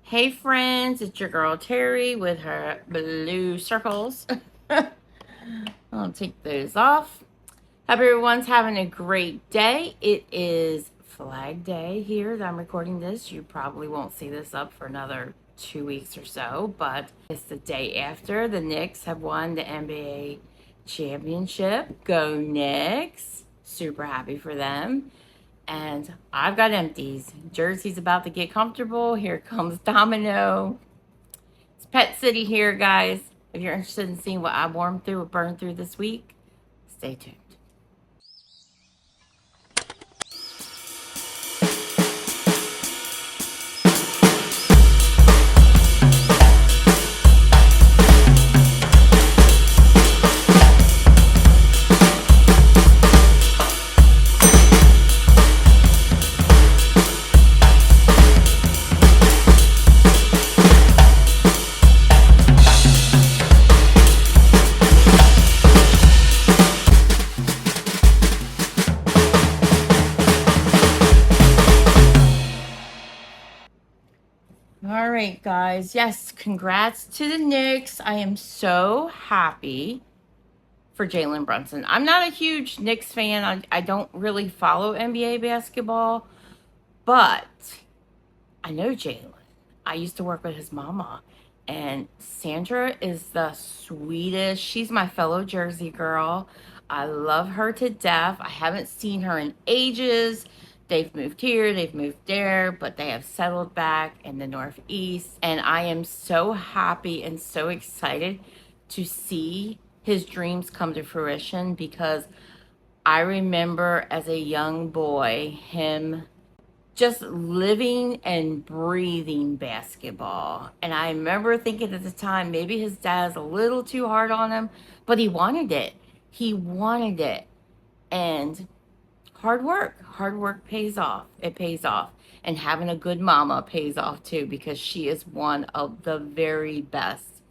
Hey friends, it's your girl Terry with her blue circles. I'll take those off. Hope everyone's having a great day. It is Flag Day here that I'm recording this. You probably won't see this up for another 2 weeks or so, but it's the day after the Knicks have won the NBA championship. Go Knicks! Super happy for them. And I've got empties. Jersey's about to get comfortable. Here comes Domino. It's Pet City here, guys. If you're interested in seeing what I warmed through or burned through this week, stay tuned. All right, guys. Yes, congrats to the Knicks. I am so happy for Jalen Brunson. I'm not a huge Knicks fan. I don't really follow NBA basketball, but I know Jalen. I used to work with his mama, and Sandra is the sweetest. She's my fellow Jersey girl. I love her to death. I haven't seen her in ages. They've moved here, they've moved there, but they have settled back in the Northeast. And I am so happy and so excited to see his dreams come to fruition, because I remember as a young boy him just living and breathing basketball. And I remember thinking at the time, maybe his dad's a little too hard on him, but he wanted it. He wanted it. And hard work pays off. It pays off. And having a good mama pays off too, because she is one of the very best.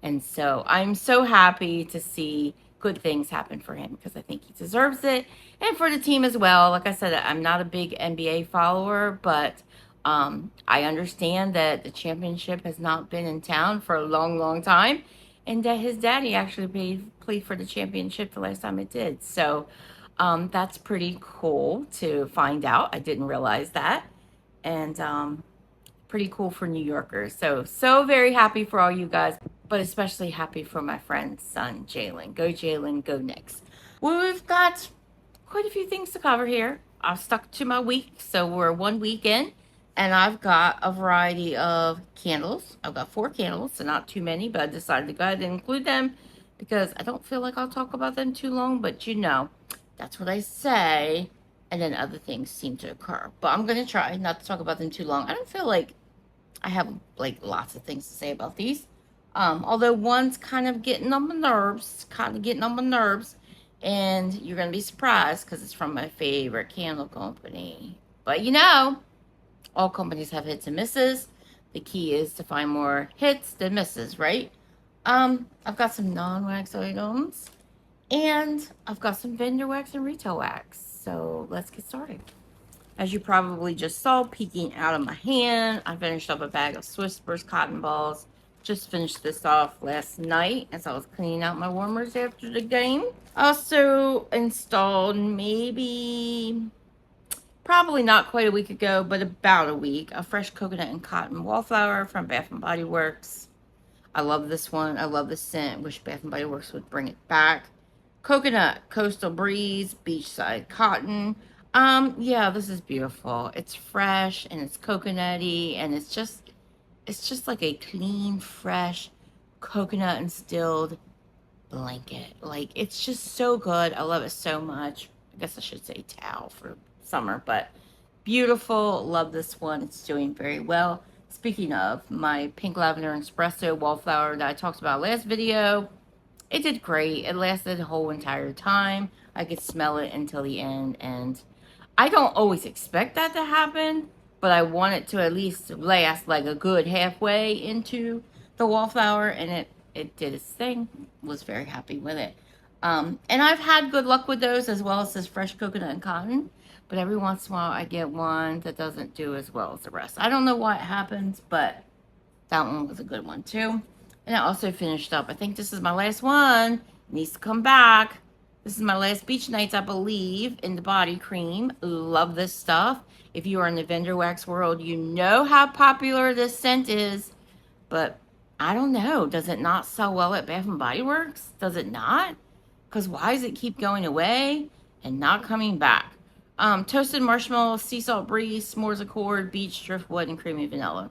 And so I'm so happy to see good things happen for him, because I think he deserves it. And for the team as well. Like I said, I'm not a big NBA follower, but I understand that the championship has not been in town for a long, long time. And that his daddy actually played for the championship the last time it did. So that's pretty cool to find out. I didn't realize that. And pretty cool for New Yorkers. So very happy for all you guys, but especially happy for my friend's son, Jalen, go Knicks. Well, we've got quite a few things to cover here. I've stuck to my week, so we're 1 week in, and I've got a variety of candles. I've got 4 candles, so not too many, but I decided to go ahead and include them because I don't feel like I'll talk about them too long, but that's what I say. And then other things seem to occur. But I'm going to try not to talk about them too long. I don't feel like I have like lots of things to say about these. Although one's kind of getting on my nerves, and you're going to be surprised because it's from my favorite candle company. But all companies have hits and misses. The key is to find more hits than misses, right? I've got some non-wax items, and I've got some vendor wax and retail wax. So let's get started. As you probably just saw peeking out of my hand, I finished up a bag of Swisspers cotton balls. Just finished this off last night as I was cleaning out my warmers after the game. Also installed probably not quite a week ago, but about a week, a fresh coconut and cotton wallflower from Bath & Body Works. I love this one. I love the scent. Wish Bath & Body Works would bring it back. Coconut, Coastal Breeze, Beachside Cotton. Yeah, this is beautiful. It's fresh and it's coconutty, and it's just like a clean, fresh coconut instilled blanket. Like, it's just so good. I love it so much. I guess I should say towel for summer, but beautiful. Love this one. It's doing very well. Speaking of, my pink lavender espresso wallflower that I talked about last video, it did great. It lasted the whole entire time. I could smell it until the end, and I don't always expect that to happen, but I want it to at least last like a good halfway into the wallflower, and it did its thing. Was very happy with it. And I've had good luck with those, as well as this fresh coconut and cotton, but every once in a while I get one that doesn't do as well as the rest. I don't know why it happens, but That one was a good one too. And I also finished up, I think this is my last one. It needs to come back. This is my last beach nights, I believe, in the body cream. Love this stuff. If you are in the vendor wax world, you know how popular this scent is. But I don't know. Does it not sell well at Bath and Body Works? Does it not? Because why does it keep going away and not coming back? Toasted marshmallow, sea salt breeze, s'mores accord, beach driftwood, and creamy vanilla.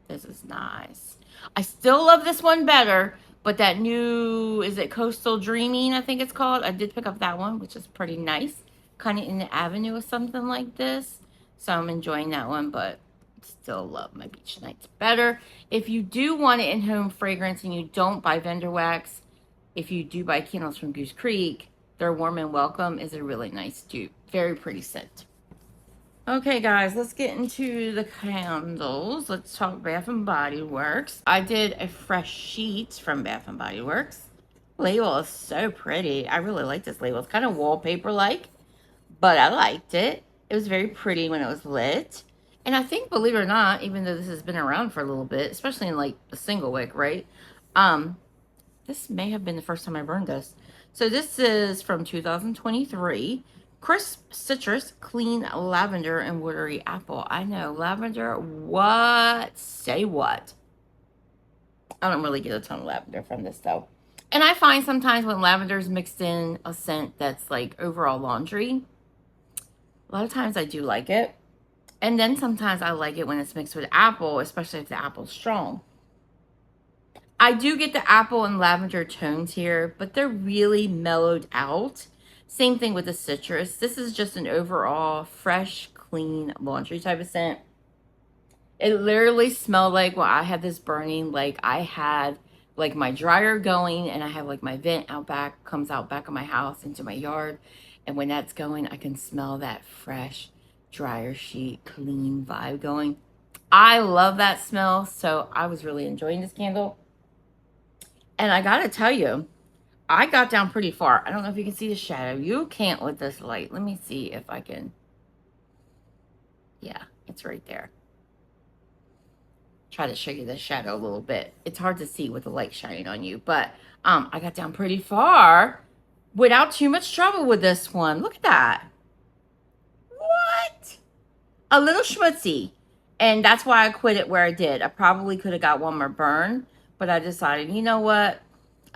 This is nice. I still love this one better, but that new, is it Coastal Dreaming, I think it's called? I did pick up that one, which is pretty nice. Kind of in the avenue of something like this. So I'm enjoying that one, but still love my beach nights better. If you do want it in-home fragrance and you don't buy vendor wax, if you do buy candles from Goose Creek, their Warm and Welcome is a really nice dupe. Very pretty scent. Okay, guys, let's get into the candles. Let's talk Bath and Body Works. I did a fresh sheet from Bath and Body Works. Label is so pretty. I really like this label. It's kind of wallpaper-like, but I liked it. It was very pretty when it was lit. And I think, believe it or not, even though this has been around for a little bit, especially in like a single wick, right? This may have been the first time I burned this. So this is from 2023. Crisp citrus, clean lavender, and watery apple. I know, lavender, what? Say what? I don't really get a ton of lavender from this, though. And I find sometimes when lavender is mixed in a scent that's like overall laundry, a lot of times I do like it. And then sometimes I like it when it's mixed with apple, especially if the apple's strong. I do get the apple and lavender tones here, but they're really mellowed out. Same thing with the citrus. This is just an overall fresh, clean laundry type of scent. It literally smelled like while I had this burning, like I had like my dryer going and I have like my vent out back, comes out back of my house into my yard. And when that's going, I can smell that fresh dryer sheet, clean vibe going. I love that smell. So I was really enjoying this candle. And I gotta tell you, I got down pretty far. I don't know if you can see the shadow. You can't with this light. Let me see if I can. Yeah, it's right there. Try to show you the shadow a little bit. It's hard to see with the light shining on you, but I got down pretty far without too much trouble with this one. Look at that. What? A little schmutzy. And that's why I quit it where I did. I probably could have got one more burn, but I decided, you know what?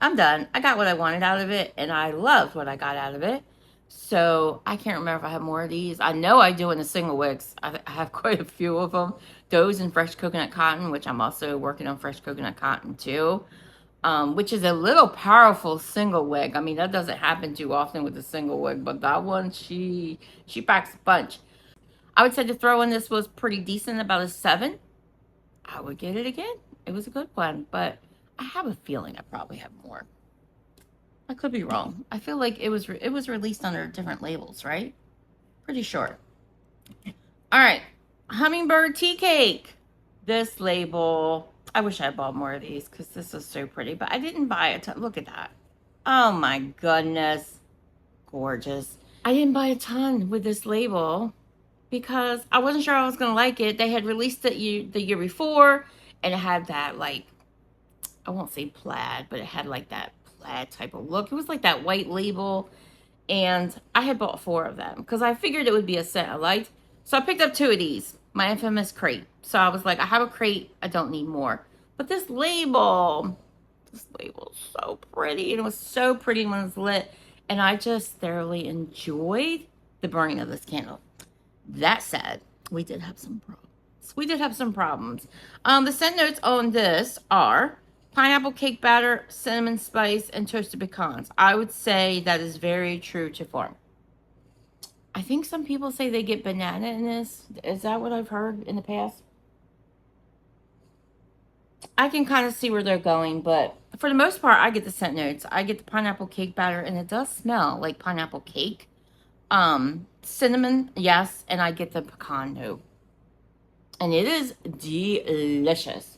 I'm done. I got what I wanted out of it, and I loved what I got out of it. So I can't remember if I have more of these. I know I do in the single wicks. I have quite a few of them. Those in fresh coconut cotton, which I'm also working on fresh coconut cotton too, which is a little powerful single wick. I mean, that doesn't happen too often with a single wick, but that one, she packs a punch. I would say the throw in this was pretty decent, about a 7. I would get it again. It was a good one, but I have a feeling I probably have more. I could be wrong. I feel like it was released under different labels, right? Pretty sure. All right, hummingbird tea cake. This label. I wish I bought more of these because this is so pretty, but I didn't buy a ton. Look at that. Oh my goodness, gorgeous. I didn't buy a ton with this label because I wasn't sure I was gonna like it. They had released it the year before, and it had that like, I won't say plaid, but it had like that plaid type of look. It was like that white label, and I had bought 4 of them because I figured it would be a scent I liked. So I picked up 2 of these, my infamous crate. So I was like, I have a crate, I don't need more. But this label is so pretty, and it was so pretty when it was lit, and I just thoroughly enjoyed the burning of this candle. That said, we did have some problems. The scent notes on this are pineapple cake batter, cinnamon spice, and toasted pecans. I would say that is very true to form. I think some people say they get banana in this. Is that what I've heard in the past? I can kind of see where they're going, but for the most part, I get the scent notes. I get the pineapple cake batter, and it does smell like pineapple cake. Cinnamon, yes, and I get the pecan note. And it is delicious.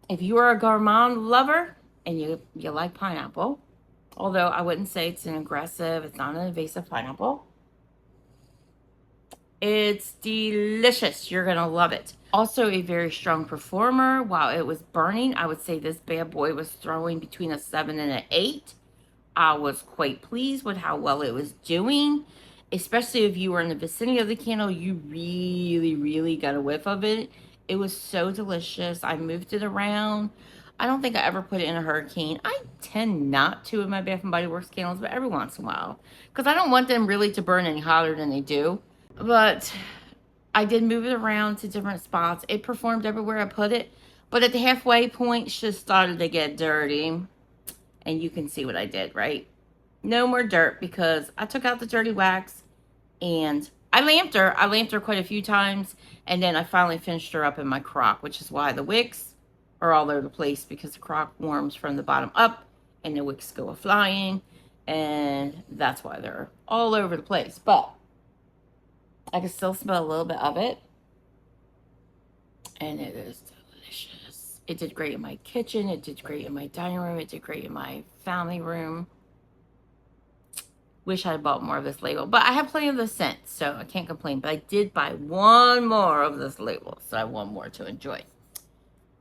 If you are a gourmand lover and you like pineapple, although I wouldn't say it's an aggressive, it's not an invasive pineapple. It's delicious. You're going to love it. Also a very strong performer. While it was burning, I would say this bad boy was throwing between a 7 and an 8. I was quite pleased with how well it was doing, especially if you were in the vicinity of the candle. You really, really got a whiff of it. It was so delicious. I moved it around. I don't think I ever put it in a hurricane. I tend not to with my Bath and Body Works candles, but every once in a while, because I don't want them really to burn any hotter than they do. But I did move it around to different spots. It performed everywhere I put it, but at the halfway point, it just started to get dirty. And you can see what I did, right? No more dirt, because I took out the dirty wax and I lamped her. I lamped her quite a few times, and then I finally finished her up in my crock, which is why the wicks are all over the place, because the crock warms from the bottom up and the wicks go flying, and that's why they're all over the place. But I can still smell a little bit of it, and it is delicious. It did great in my kitchen. It did great in my dining room. It did great in my family room. Wish I had bought more of this label, but I have plenty of the scent, so I can't complain. But I did buy one more of this label, so I have one more to enjoy.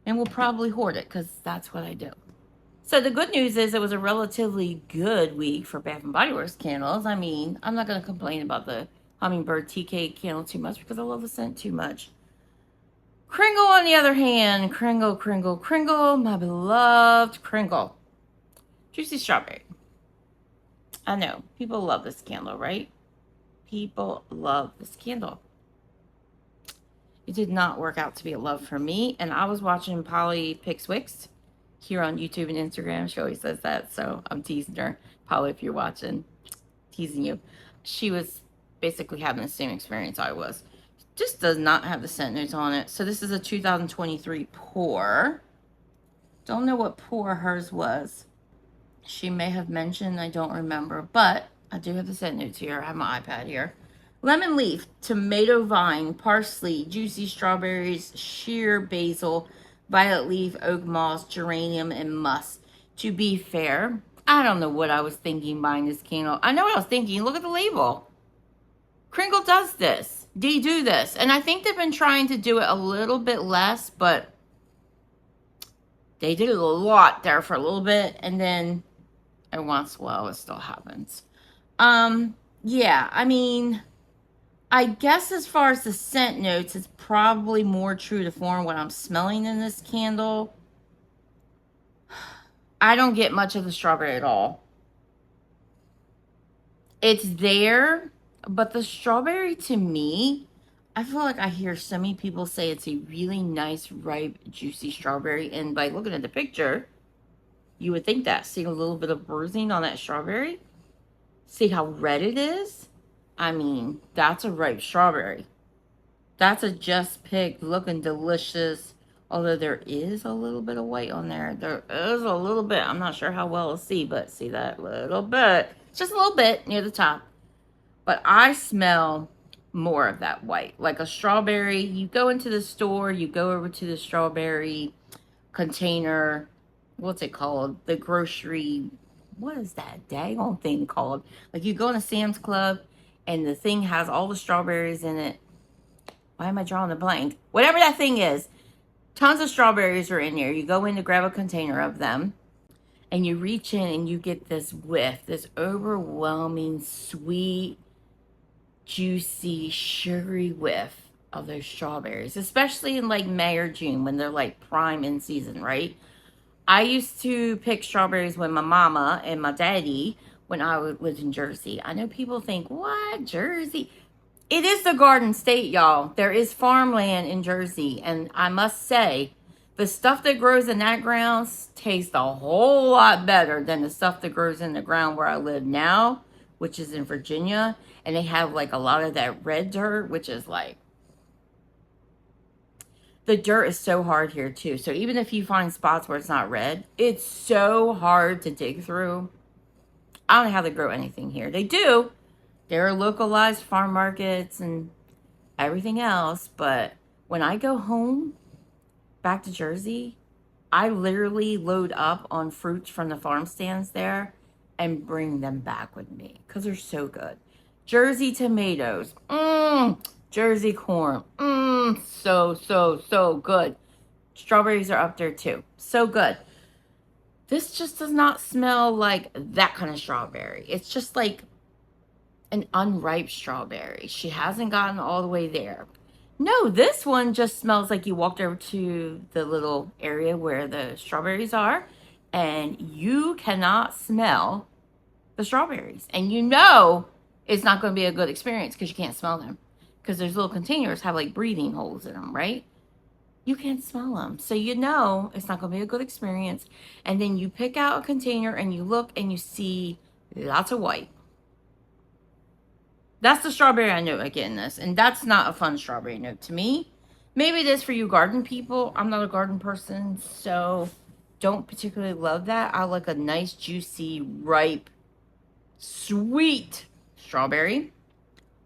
And we'll probably hoard it, because that's what I do. So the good news is it was a relatively good week for Bath and Body Works candles. I mean, I'm not going to complain about the Hummingbird Tea Cake candle too much, because I love the scent too much. Kringle, on the other hand, Kringle, Kringle, Kringle, my beloved Kringle. Juicy Strawberry. I know, people love this candle, right? People love this candle. It did not work out to be a love for me, and I was watching Polly Picks Wicks here on YouTube and Instagram. She always says that, so I'm teasing her. Polly, if you're watching, teasing you. She was basically having the same experience I was. Just does not have the scent notes on it. So this is a 2023 pour. Don't know what pour hers was. She may have mentioned, I don't remember, but I do have the scent notes here. I have my iPad here. Lemon leaf, tomato vine, parsley, juicy strawberries, sheer basil, violet leaf, oak moss, geranium, and musk. To be fair, I don't know what I was thinking buying this candle. I know what I was thinking. Look at the label. Kringle does this. They do this. And I think they've been trying to do it a little bit less, but they did it a lot there for a little bit, and then every once in a while it still happens. Yeah, I mean, I guess as far as the scent notes, it's probably more true to form what I'm smelling in this candle. I don't get much of the strawberry at all. It's there, but the strawberry, to me, I feel like I hear so many people say it's a really nice, ripe, juicy strawberry. And by looking at the picture, you would think that. See a little bit of bruising on that strawberry? See how red it is? I mean, that's a ripe strawberry. That's a just picked, looking delicious. Although there is a little bit of white on there. There is a little bit. I'm not sure how well it'll see, but see that little bit. Just a little bit near the top. But I smell more of that white. Like a strawberry. You go into the store, you go over to the strawberry container. What's it called? The grocery. What is that daggone thing called? Like you go in a Sam's Club and the thing has all the strawberries in it. Why am I drawing a blank? Whatever that thing is. Tons of strawberries are in there. You go in to grab a container of them. And you reach in and you get this whiff. This overwhelming, sweet, juicy, sugary whiff of those strawberries. Especially in like May or June when they're like prime in season, right? I used to pick strawberries with my mama and my daddy when I lived in Jersey. I know people think, what, Jersey? It is the Garden State, y'all. There is farmland in Jersey. And I must say, the stuff that grows in that ground tastes a whole lot better than the stuff that grows in the ground where I live now, which is in Virginia. And they have like a lot of that red dirt, which is like, the dirt is so hard here too. So even if you find spots where it's not red, it's so hard to dig through. I don't know how they grow anything here. They do. There are localized farm markets and everything else. But when I go home, back to Jersey, I literally load up on fruits from the farm stands there and bring them back with me because they're so good. Jersey tomatoes. Jersey corn. So good. Strawberries are up there too. So good. This just does not smell like that kind of strawberry. It's just like an unripe strawberry. She hasn't gotten all the way there. No, this one just smells like you walked over to the little area where the strawberries are and you cannot smell the strawberries. And you know it's not going to be a good experience because you can't smell them. Because those little containers have like breathing holes in them, right? You can't smell them. So you know it's not going to be a good experience. And then you pick out a container and you look and you see lots of white. That's the strawberry I know I get in this. And that's not a fun strawberry note to me. Maybe it is for you garden people. I'm not a garden person, so don't particularly love that. I like a nice, juicy, ripe, sweet strawberry.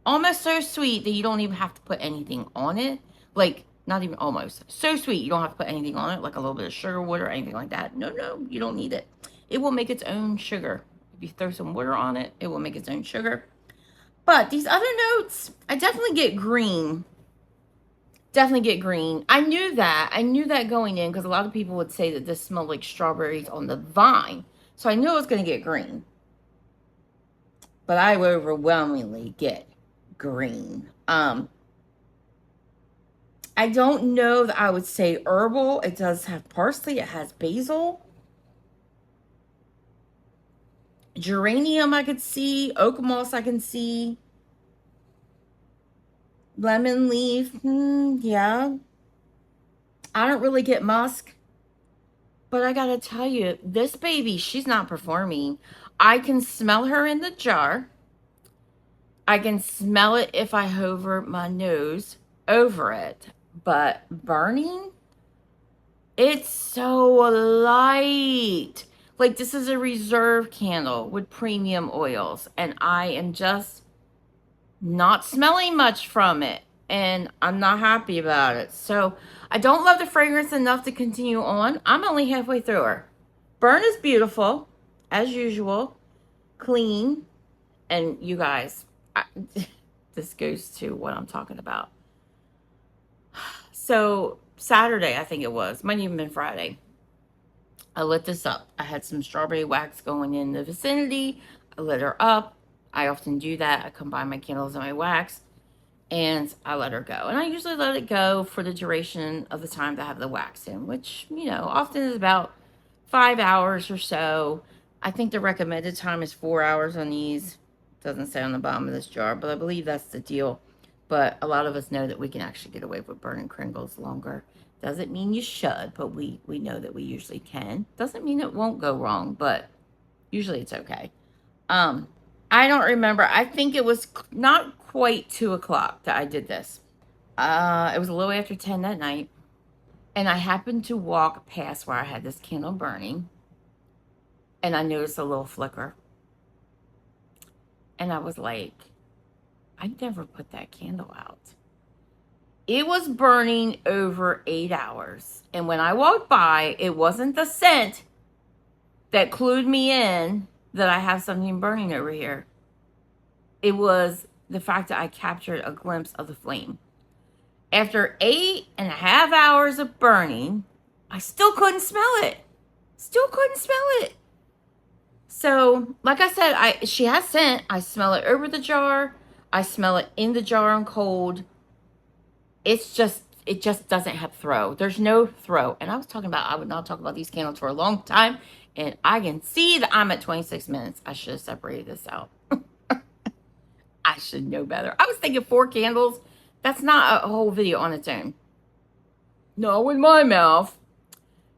Almost so sweet that you don't even have to put anything on it. Like, not even almost. So sweet you don't have to put anything on it, like a little bit of sugar, water, or anything like that. No, you don't need it. It will make its own sugar. If you throw some water on it, it will make its own sugar. But these other notes, I definitely get green. Definitely get green. I knew that. I knew that going in because a lot of people would say that this smelled like strawberries on the vine. So I knew it was going to get green. But I would overwhelmingly get green. I don't know that I would say herbal. It does have parsley. It has basil. Geranium I could see. Oak moss I can see. Lemon leaf. Yeah. I don't really get musk. But I gotta tell you, this baby, she's not performing. I can smell her in the jar. I can smell it if I hover my nose over it. But burning, it's so light. Like, this is a reserve candle with premium oils. And I am just not smelling much from it. And I'm not happy about it. So, I don't love the fragrance enough to continue on. I'm only halfway through her. Burn is beautiful, as usual. Clean. And you guys, this goes to what I'm talking about. So, Saturday, I think it was. Might even been Friday. I lit this up. I had some strawberry wax going in the vicinity. I lit her up. I often do that. I combine my candles and my wax. And I let her go. And I usually let it go for the duration of the time that I have the wax in, which, you know, often is about 5 hours or so. I think the recommended time is 4 hours on these. Doesn't say on the bottom of this jar, but I believe that's the deal. But a lot of us know that we can actually get away with burning Kringles longer. Doesn't mean you should, but we know that we usually can. Doesn't mean it won't go wrong, but usually it's okay. I don't remember. I think it was not quite 2 o'clock that I did this. It was a little after 10 that night. And I happened to walk past where I had this candle burning. And I noticed a little flicker. And I was like, I never put that candle out. It was burning over 8 hours. And when I walked by, it wasn't the scent that clued me in that I have something burning over here. It was the fact that I captured a glimpse of the flame. After 8.5 hours of burning, I still couldn't smell it. Still couldn't smell it. So, like I said, she has scent. I smell it over the jar. I smell it in the jar on cold. It just doesn't have throw. There's no throw. And I was talking about, I would not talk about these candles for a long time. And I can see that I'm at 26 minutes. I should have separated this out. I should know better. I was thinking 4 candles. That's not a whole video on its own. No, in my mouth.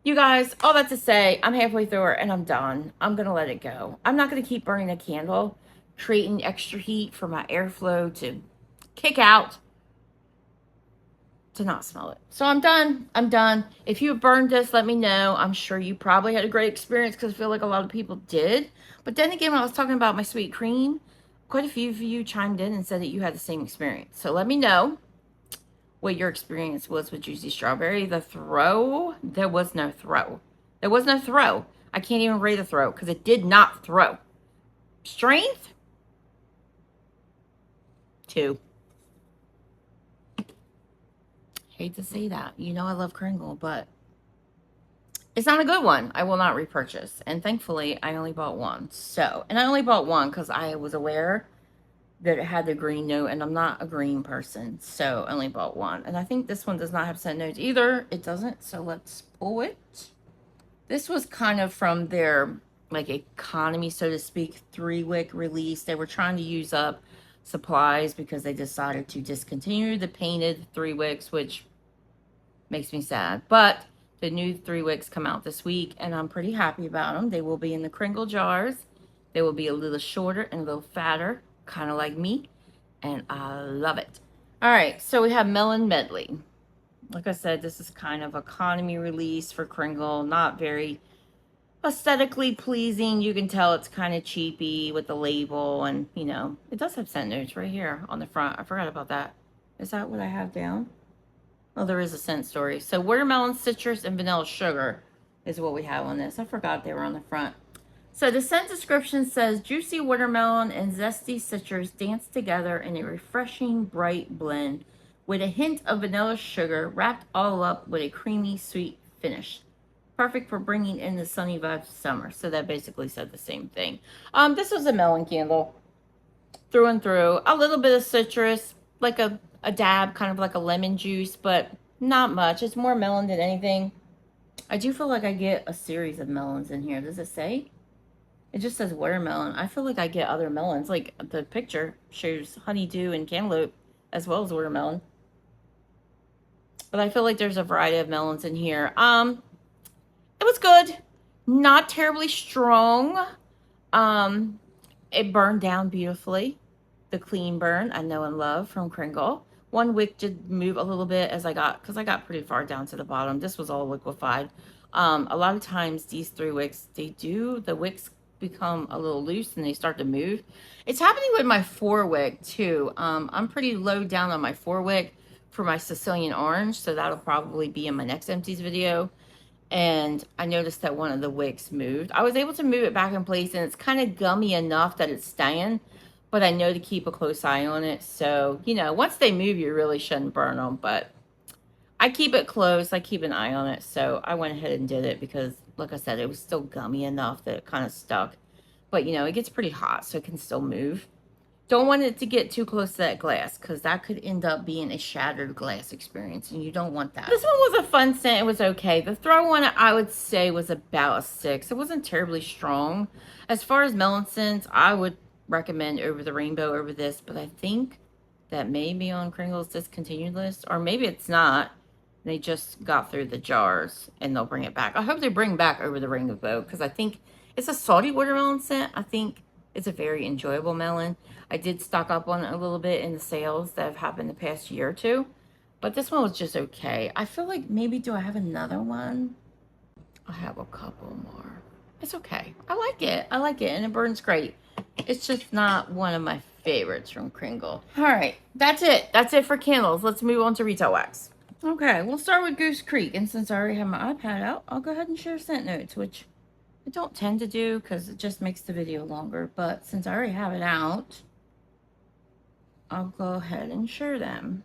You guys, all that to say, I'm halfway through it and I'm done. I'm going to let it go. I'm not going to keep burning a candle, creating extra heat for my airflow to kick out, to not smell it. So I'm done. I'm done. If you burned this, let me know. I'm sure you probably had a great experience because I feel like a lot of people did. But then again, when I was talking about my sweet cream, quite a few of you chimed in and said that you had the same experience. So let me know what your experience was with Juicy Strawberry. The throw, there was no throw. There was no throw. I can't even rate a throw because it did not throw. Strength? 2. Hate to say that. You know I love Kringle, but it's not a good one. I will not repurchase. And thankfully, I only bought one. So, and I only bought one because I was aware that it had the green note, and I'm not a green person. So, I only bought one. And I think this one does not have scent notes either. It doesn't. So, let's pull it. This was kind of from their, like, economy, so to speak, 3-wick release. They were trying to use up supplies because they decided to discontinue the painted 3-wicks, which makes me sad. But the new 3-wicks come out this week, and I'm pretty happy about them. They will be in the Kringle jars. They will be a little shorter and a little fatter, kind of like me, and I love it. All right, so we have Melon Medley. Like I said, this is kind of economy release for Kringle, not very aesthetically pleasing. You can tell it's kind of cheapy with the label, and you know, it does have scent notes right here on the front. I forgot about that. Is that what I have down? Oh, there is a scent story. So watermelon, citrus, and vanilla sugar is what we have on this. I forgot they were on the front. So the scent description says, juicy watermelon and zesty citrus dance together in a refreshing, bright blend with a hint of vanilla sugar wrapped all up with a creamy, sweet finish. Perfect for bringing in the sunny vibes of summer. So that basically said the same thing. This was a melon candle through and through. A little bit of citrus, like a dab, kind of like a lemon juice, but not much. It's more melon than anything. I do feel like I get a series of melons in here. Does it say? It just says watermelon. I feel like I get other melons. Like the picture shows honeydew and cantaloupe as well as watermelon. But I feel like there's a variety of melons in here. It was good. Not terribly strong. It burned down beautifully. The clean burn I know and love from Kringle. One wick did move a little bit as because I got pretty far down to the bottom. This was all liquefied. A lot of times these 3-wicks, the wicks become a little loose and they start to move. It's happening with my 4-wick too. I'm pretty low down on my 4-wick for my Sicilian orange, so that'll probably be in my next empties video. And I noticed that one of the wicks moved. I was able to move it back in place, and it's kind of gummy enough that it's staying, but I know to keep a close eye on it. So, you know, once they move, you really shouldn't burn them, but I keep it close. I keep an eye on it. So I went ahead and did it because, like I said, it was still gummy enough that it kind of stuck. But, you know, it gets pretty hot, so it can still move. Don't want it to get too close to that glass because that could end up being a shattered glass experience, and you don't want that. This one was a fun scent. It was okay. The throw one, I would say, was about a 6. It wasn't terribly strong. As far as melon scents, I would recommend Over the Rainbow over this, but I think that may be on Kringle's discontinued list, or maybe it's not. They just got through the jars, and they'll bring it back. I hope they bring back Over the Rainbow because I think it's a salty watermelon scent. I think it's a very enjoyable melon. I did stock up on it a little bit in the sales that have happened the past year or two, but this one was just okay. I feel like maybe, do I have another one? I have a couple more. It's okay. I like it. I like it, and it burns great. It's just not one of my favorites from Kringle. All right, that's it. That's it for candles. Let's move on to retail wax. Okay, we'll start with Goose Creek, and since I already have my iPad out, I'll go ahead and share scent notes, which I don't tend to do because it just makes the video longer, but since I already have it out, I'll go ahead and share them.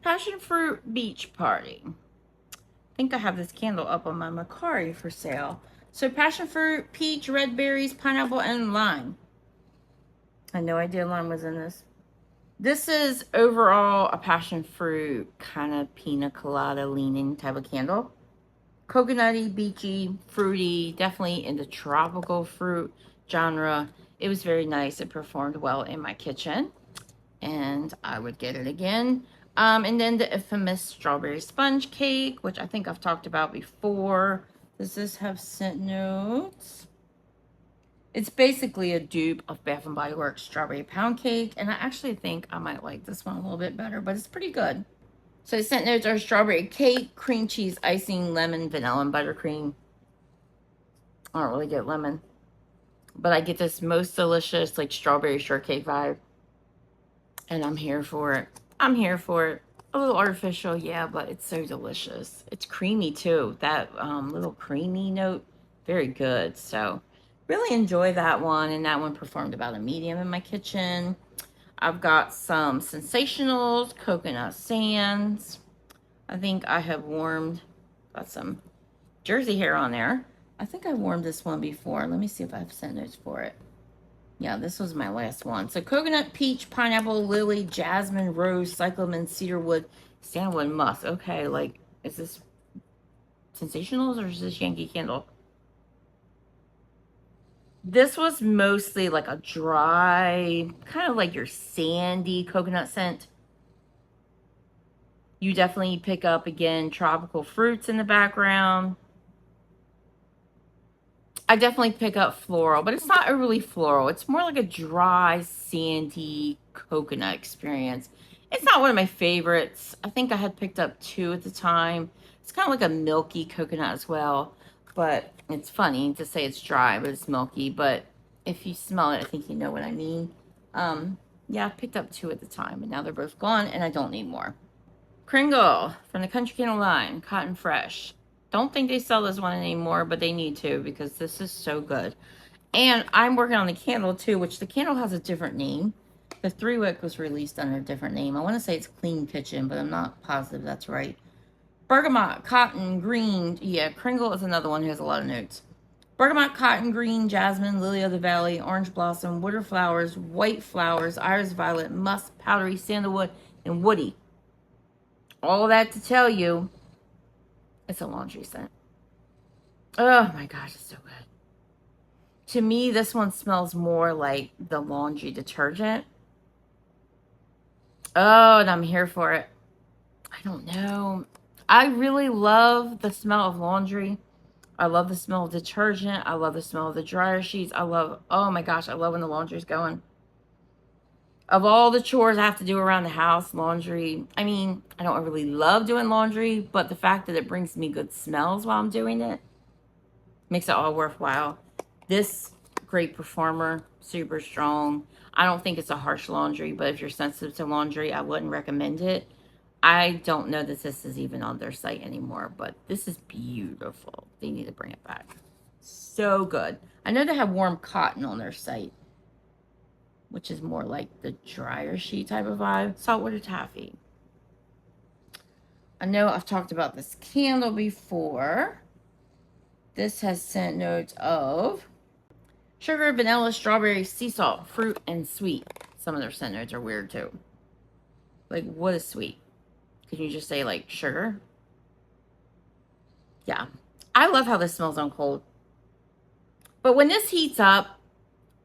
Passion Fruit Beach Party. I think I have this candle up on my Macari for sale. So passion fruit, peach, red berries, pineapple, and lime. I had no idea lime was in this. This is overall a passion fruit kind of pina colada leaning type of candle. Coconutty, beachy, fruity, definitely in the tropical fruit genre. It was very nice. It performed well in my kitchen, and I would get it again. And then the infamous strawberry sponge cake, which I think I've talked about before. Does this have scent notes? It's basically a dupe of Bath & Body Works strawberry pound cake, and I actually think I might like this one a little bit better, but it's pretty good. So the scent notes are strawberry cake, cream cheese icing, lemon, vanilla, and buttercream. I don't really get lemon, but I get this most delicious, like, strawberry shortcake vibe, and I'm here for it. I'm here for it. A little artificial, yeah, but it's so delicious. It's creamy too. That little creamy note, very good. So really enjoy that one, and that one performed about a medium in my kitchen. I've got some Sensationals, Coconut Sands, I think I have warmed, got some Jersey hair on there. I think I warmed this one before. Let me see if I have scent notes for it. Yeah, this was my last one. So coconut, peach, pineapple, lily, jasmine, rose, cyclamen, cedarwood, sandalwood, musk. Okay, like, is this Sensationals or is this Yankee Candle? This was mostly like a dry, kind of like your sandy coconut scent. You definitely pick up, again, tropical fruits in the background. I definitely pick up floral, but it's not overly floral. It's more like a dry, sandy coconut experience. It's not one of my favorites. I think I had picked up 2 at the time. It's kind of like a milky coconut as well, but it's funny to say it's dry, but it's milky. But if you smell it, I think you know what I mean. Yeah, I picked up 2 at the time, and now they're both gone, and I don't need more. Kringle from the Country Candle line, Cotton Fresh. Don't think they sell this one anymore, but they need to because this is so good. And I'm working on the candle too, which the candle has a different name. The 3-wick was released under a different name. I want to say it's Clean Kitchen, but I'm not positive that's right. Bergamot, Cotton, Green. Yeah, Kringle is another one who has a lot of notes. Bergamot, Cotton, Green, Jasmine, Lily of the Valley, Orange Blossom, Water Flowers, White Flowers, Iris Violet, Musk, Powdery, Sandalwood, and Woody. All that to tell you, it's a laundry scent. Oh my gosh, it's so good. To me, this one smells more like the laundry detergent. Oh, and I'm here for it. I don't know. I really love the smell of laundry. I love the smell of detergent. I love the smell of the dryer sheets. Oh my gosh, I love when the laundry's going. Of all the chores I have to do around the house, laundry, I mean, I don't really love doing laundry, but the fact that it brings me good smells while I'm doing it makes it all worthwhile. This great performer, super strong. I don't think it's a harsh laundry, but if you're sensitive to laundry, I wouldn't recommend it. I don't know that this is even on their site anymore, but this is beautiful. They need to bring it back. So good. I know they have warm cotton on their site, which is more like the dryer sheet type of vibe. Saltwater taffy. I know I've talked about this candle before. This has scent notes of sugar, vanilla, strawberry, sea salt, fruit, and sweet. Some of their scent notes are weird too. Like, what is sweet? Can you just say like sugar? Yeah. I love how this smells on cold. But when this heats up,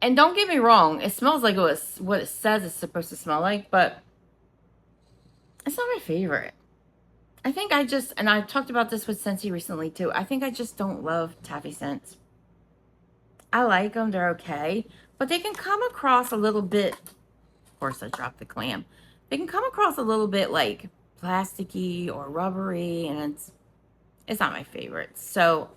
and don't get me wrong, it smells like what it says it's supposed to smell like, but it's not my favorite. I think and I've talked about this with Scentsy recently too, I think I just don't love taffy scents. I like them, they're okay, but they can come across a little bit, of course I dropped the clam, they can come across a little bit like plasticky or rubbery, and it's not my favorite. So,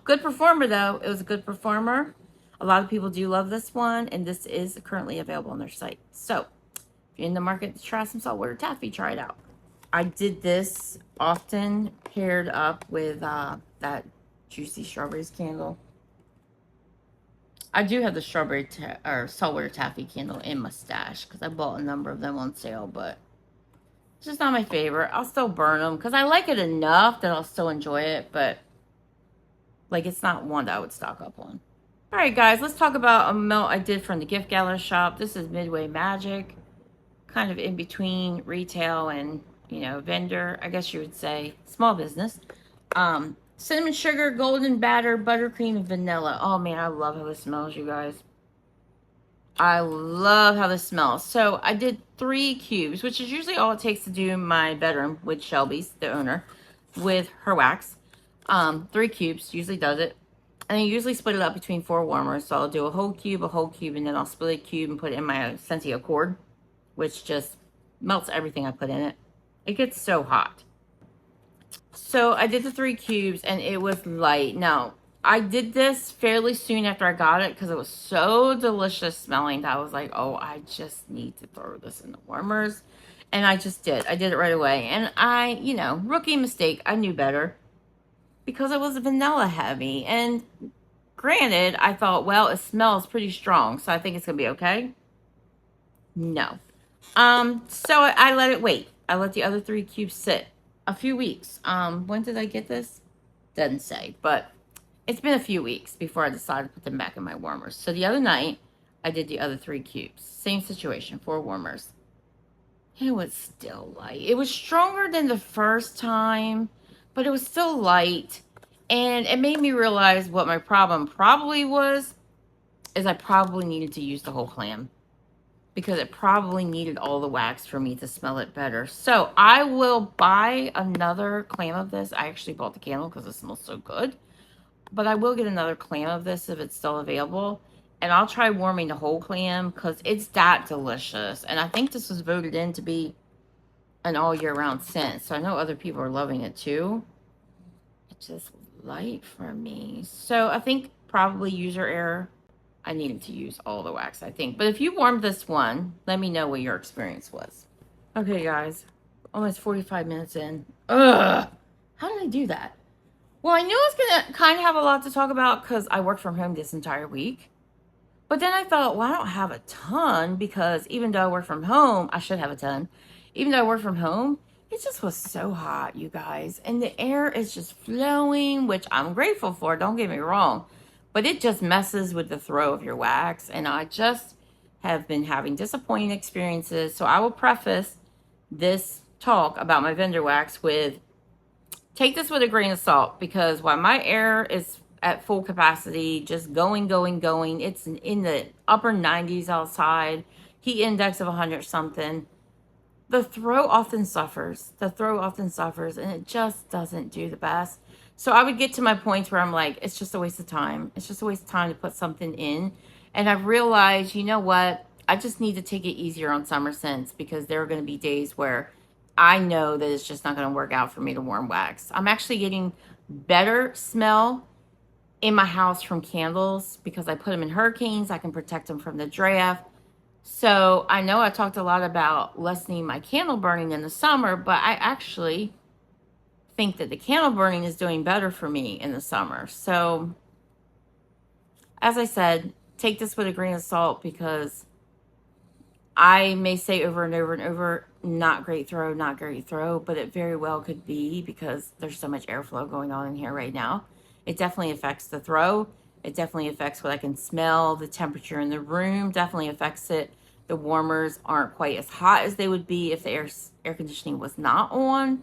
good performer though, it was a good performer. A lot of people do love this one, and this is currently available on their site. So, if you're in the market to try some saltwater taffy, try it out. I did this often paired up with that Juicy Strawberries candle. I do have the strawberry or saltwater taffy candle in my stash because I bought a number of them on sale, but it's just not my favorite. I'll still burn them because I like it enough that I'll still enjoy it, but like it's not one that I would stock up on. All right, guys, let's talk about a melt I did from the Gift Gala shop. This is Midway Magic, kind of in between retail and, you know, vendor, I guess you would say, small business. Cinnamon sugar, golden batter, buttercream, and vanilla. Oh man, I love how this smells, you guys. I love how this smells. So I did 3 cubes, which is usually all it takes to do my bedroom with Shelby's, the owner, with her wax. 3 cubes usually does it. And I usually split it up between 4 warmers. So I'll do a whole cube, and then I'll split a cube and put it in my Scentsy Accord, which just melts everything I put in it. It gets so hot. So I did the 3 cubes and it was light. Now, I did this fairly soon after I got it because it was so delicious smelling that I was like, oh, I just need to throw this in the warmers. And I just did. I did it right away. And you know, rookie mistake. I knew better because it was vanilla heavy. And granted, I thought, well, it smells pretty strong, so I think it's going to be okay. No. So I let it wait. I let the other 3 cubes sit. a few weeks. When did I get this? Doesn't say, but it's been a few weeks before I decided to put them back in my warmers. So the other night, I did the other 3 cubes. Same situation, 4 warmers. It was still light. It was stronger than the first time, but it was still light. And it made me realize what my problem probably was, is I probably needed to use the whole clam. Because it probably needed all the wax for me to smell it better. So I will buy another clam of this. I actually bought the candle because it smells so good. But I will get another clam of this if it's still available. And I'll try warming the whole clam because it's that delicious. And I think this was voted in to be an all year round scent. So I know other people are loving it too. It's just light for me. So I think probably user error. I needed to use all the wax, I think. But if you warmed this one, let me know what your experience was. Okay, guys. Almost 45 minutes in. Ugh. How did I do that? Well, I knew I was going to kind of have a lot to talk about because I worked from home this entire week. But then I thought, well, I don't have a ton because even though I work from home, I should have a ton. Even though I work from home, it just was so hot, you guys. And the air is just flowing, which I'm grateful for. Don't get me wrong. But it just messes with the throw of your wax. And I just have been having disappointing experiences. So I will preface this talk about my vendor wax with, take this with a grain of salt, because while my air is at full capacity, just going, it's in the upper 90s outside, heat index of 100 something, the throw often suffers. And it just doesn't do the best. So I would get to my points where I'm like, it's just a waste of time. It's just a waste of time to put something in. And I've realized, you know what? I just need to take it easier on summer scents because there are going to be days where I know that it's just not going to work out for me to warm wax. I'm actually getting better smell in my house from candles because I put them in hurricanes. I can protect them from the draft. So I know I talked a lot about lessening my candle burning in the summer, but I actually think that the candle burning is doing better for me in the summer. So as I said, take this with a grain of salt because I may say over and over and over, not great throw, but it very well could be because there's so much airflow going on in here right now. It definitely affects the throw. It definitely affects what I can smell. The temperature in the room definitely affects it. The warmers aren't quite as hot as they would be if the air conditioning was not on.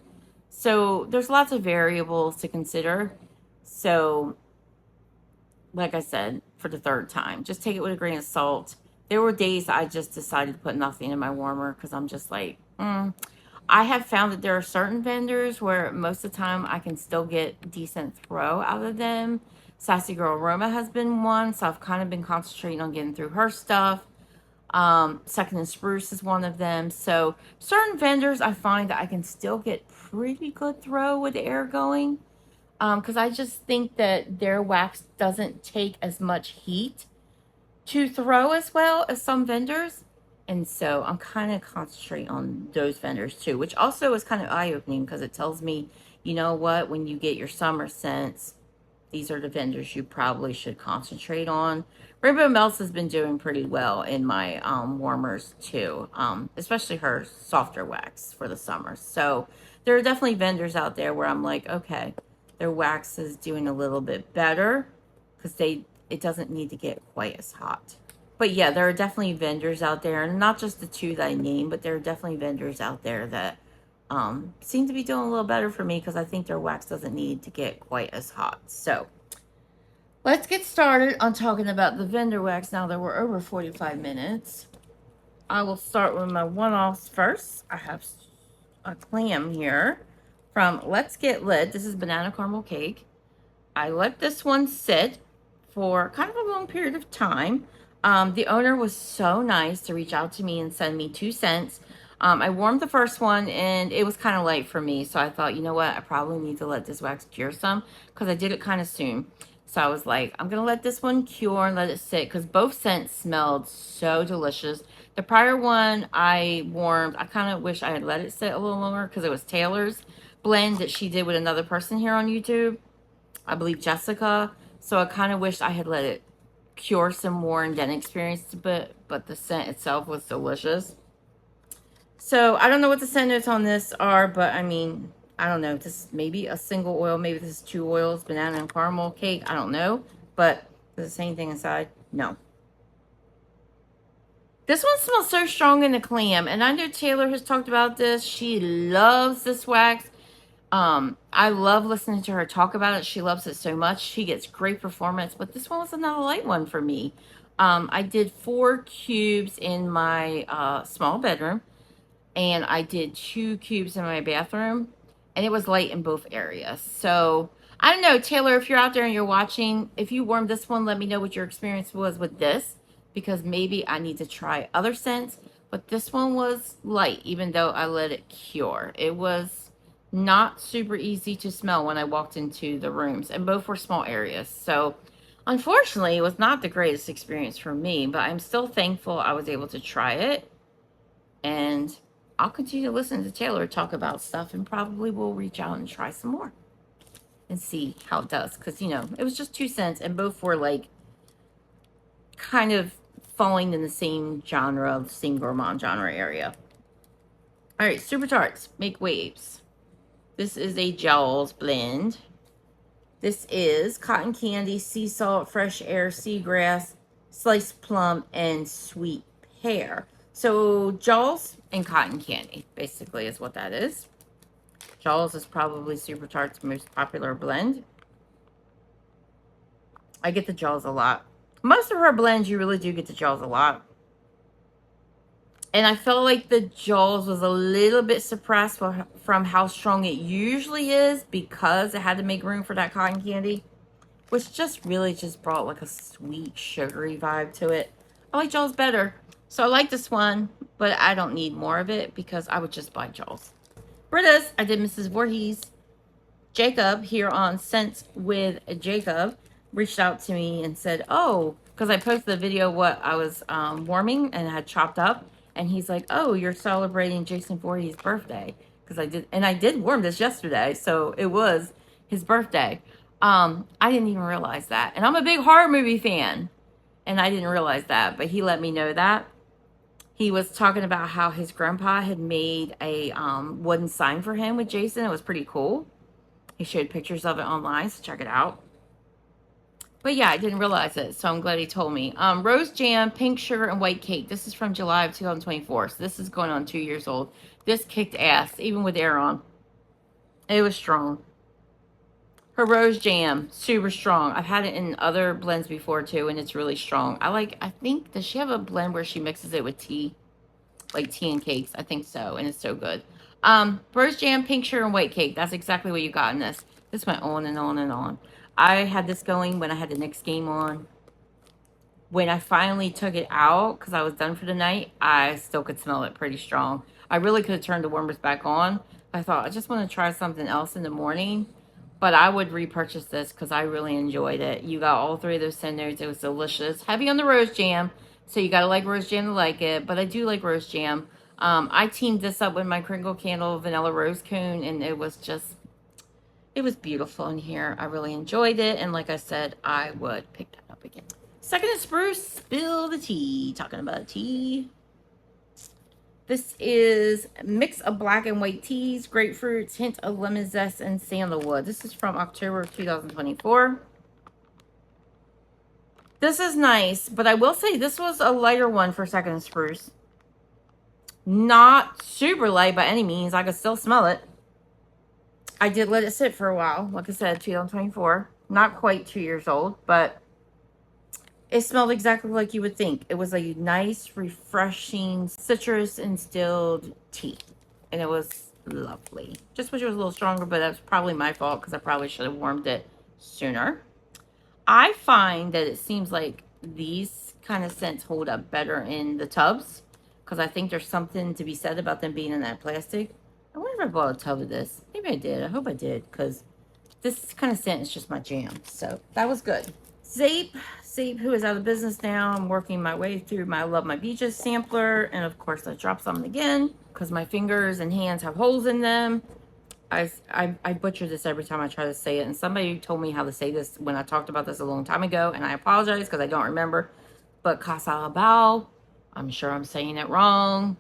So there's lots of variables to consider. So like I said, for the third time, just take it with a grain of salt. There were days I just decided to put nothing in my warmer because I'm just like, I have found that there are certain vendors where most of the time I can still get decent throw out of them. Sassy Girl Aroma has been one, so I've kind of been concentrating on getting through her stuff. Second and Spruce is one of them. So certain vendors I find that I can still get pretty good throw with the air going. Because I just think that their wax doesn't take as much heat to throw as well as some vendors. And so I'm kind of concentrating on those vendors too, which also is kind of eye-opening because it tells me, you know what, when you get your summer scents, these are the vendors you probably should concentrate on. Rainbow Melts has been doing pretty well in my warmers too, especially her softer wax for the summer. So there are definitely vendors out there where I'm like, okay, their wax is doing a little bit better because it doesn't need to get quite as hot. But yeah, there are definitely vendors out there, and not just the 2 that I named, but there are definitely vendors out there that seem to be doing a little better for me because I think their wax doesn't need to get quite as hot. So let's get started on talking about the vendor wax now that we're over 45 minutes. I will start with my one-offs first. I have a clam here from Let's Get Lit. This is banana caramel cake. I let this one sit for kind of a long period of time. The owner was so nice to reach out to me and send me 2 cents. I warmed the first one and it was kind of light for me. So I thought, you know what? I probably need to let this wax cure some because I did it kind of soon. So I was like, I'm going to let this one cure and let it sit because both scents smelled so delicious. The prior one I warmed, I kind of wish I had let it sit a little longer because it was Taylor's blend that she did with another person here on YouTube. I believe Jessica. So I kind of wish I had let it cure some more and then experienced a bit, but the scent itself was delicious. So I don't know what the scent notes on this are, but I mean, I don't know, this maybe a single oil, maybe this is 2 oils, banana and caramel cake, I don't know. But does it say anything inside? No. This one smells so strong in the clam, and I know Taylor has talked about this. She loves this wax. I love listening to her talk about it. She loves it so much. She gets great performance, but this one was another light one for me. I did 4 cubes in my small bedroom, and I did 2 cubes in my bathroom, and it was light in both areas. So I don't know, Taylor, if you're out there and you're watching, if you warmed this one, let me know what your experience was with this, because maybe I need to try other scents. But this one was light, even though I let it cure. It was not super easy to smell when I walked into the rooms, and both were small areas. So unfortunately, it was not the greatest experience for me, but I'm still thankful I was able to try it. And I'll continue to listen to Taylor talk about stuff, and probably will reach out and try some more and see how it does. Because, you know, it was just 2 cents, and both were like kind of falling in the same genre, the same gourmand genre area. All right, Super Tarts, Make Waves. This is a gels blend. This is cotton candy, sea salt, fresh air, seagrass, sliced plum, and sweet pear. So Jaws and cotton candy, basically, is what that is. Jaws is probably Super Tart's most popular blend. I get the Jaws a lot. Most of her blends, you really do get the Jaws a lot. And I felt like the Jaws was a little bit suppressed from how strong it usually is, because it had to make room for that cotton candy, which just really just brought like a sweet, sugary vibe to it. I like Jaws better. So I like this one, but I don't need more of it because I would just buy Jaws. Britta's, I did Mrs. Voorhees. Jacob here on Scents with Jacob reached out to me and said, oh, because I posted the video what I was warming and had chopped up. And he's like, oh, you're celebrating Jason Voorhees' birthday. Because I did warm this yesterday. So it was his birthday. I didn't even realize that. And I'm a big horror movie fan. And I didn't realize that. But he let me know that. He was talking about how his grandpa had made a wooden sign for him with Jason. It was pretty cool. He showed pictures of it online, so check it out. But yeah, I didn't realize it, so I'm glad he told me. Rose jam, pink sugar, and white cake. This is from July of 2024, so this is going on 2 years old. This kicked ass, even with air on. It was strong. Her rose jam, super strong. I've had it in other blends before too, and it's really strong. I think, does she have a blend where she mixes it with tea? Like tea and cakes? I think so, and it's so good. Rose jam, pink sugar, and white cake. That's exactly what you got in this. This went on and on and on. I had this going when I had the Knicks game on. When I finally took it out, because I was done for the night, I still could smell it pretty strong. I really could have turned the warmers back on. I thought, I just want to try something else in the morning. But I would repurchase this because I really enjoyed it. You got all 3 of those scent notes. It was delicious. Heavy on the rose jam. So you got to like rose jam to like it. But I do like rose jam. I teamed this up with my Crinkle Candle Vanilla Rose Cone. And it was beautiful in here. I really enjoyed it. And like I said, I would pick that up again. Second is Spruce. Spill the tea. Talking about tea. This is a mix of black and white teas, grapefruits, hint of lemon zest, and sandalwood. This is from October of 2024. This is nice, but I will say this was a lighter one for Second Spruce. Not super light by any means. I could still smell it. I did let it sit for a while. Like I said, 2024. Not quite 2 years old, but it smelled exactly like you would think. It was a nice, refreshing, citrus-instilled tea. And it was lovely. Just wish it was a little stronger, but that's probably my fault because I probably should have warmed it sooner. I find that it seems like these kind of scents hold up better in the tubs because I think there's something to be said about them being in that plastic. I wonder if I bought a tub of this. Maybe I did. I hope I did because this kind of scent is just my jam. So that was good. Zape, who is out of business now. I'm working my way through my Love My Beaches sampler. And of course, I dropped something again because my fingers and hands have holes in them. I butcher this every time I try to say it. And somebody told me how to say this when I talked about this a long time ago. And I apologize because I don't remember. But Casalabao, I'm sure I'm saying it wrong.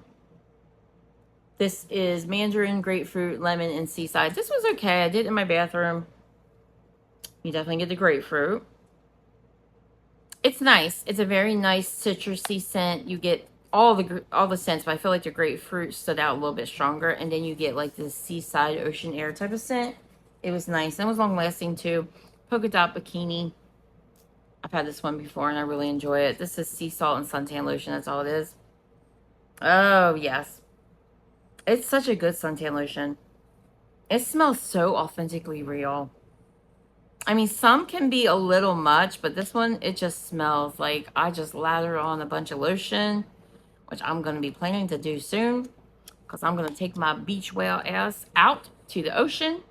This is mandarin, grapefruit, lemon, and seaside. This was okay. I did it in my bathroom. You definitely get the grapefruit. It's nice. It's a very nice citrusy scent. You get all the scents, but I feel like the grapefruit stood out a little bit stronger. And then you get like this seaside ocean air type of scent. It was nice. And it was long lasting too. Polka dot bikini. I've had this one before and I really enjoy it. This is sea salt and suntan lotion. That's all it is. Oh, yes. It's such a good suntan lotion. It smells so authentically real. I mean, some can be a little much, but this one, it just smells like I just lathered on a bunch of lotion, which I'm going to be planning to do soon because I'm going to take my beach whale ass out to the ocean.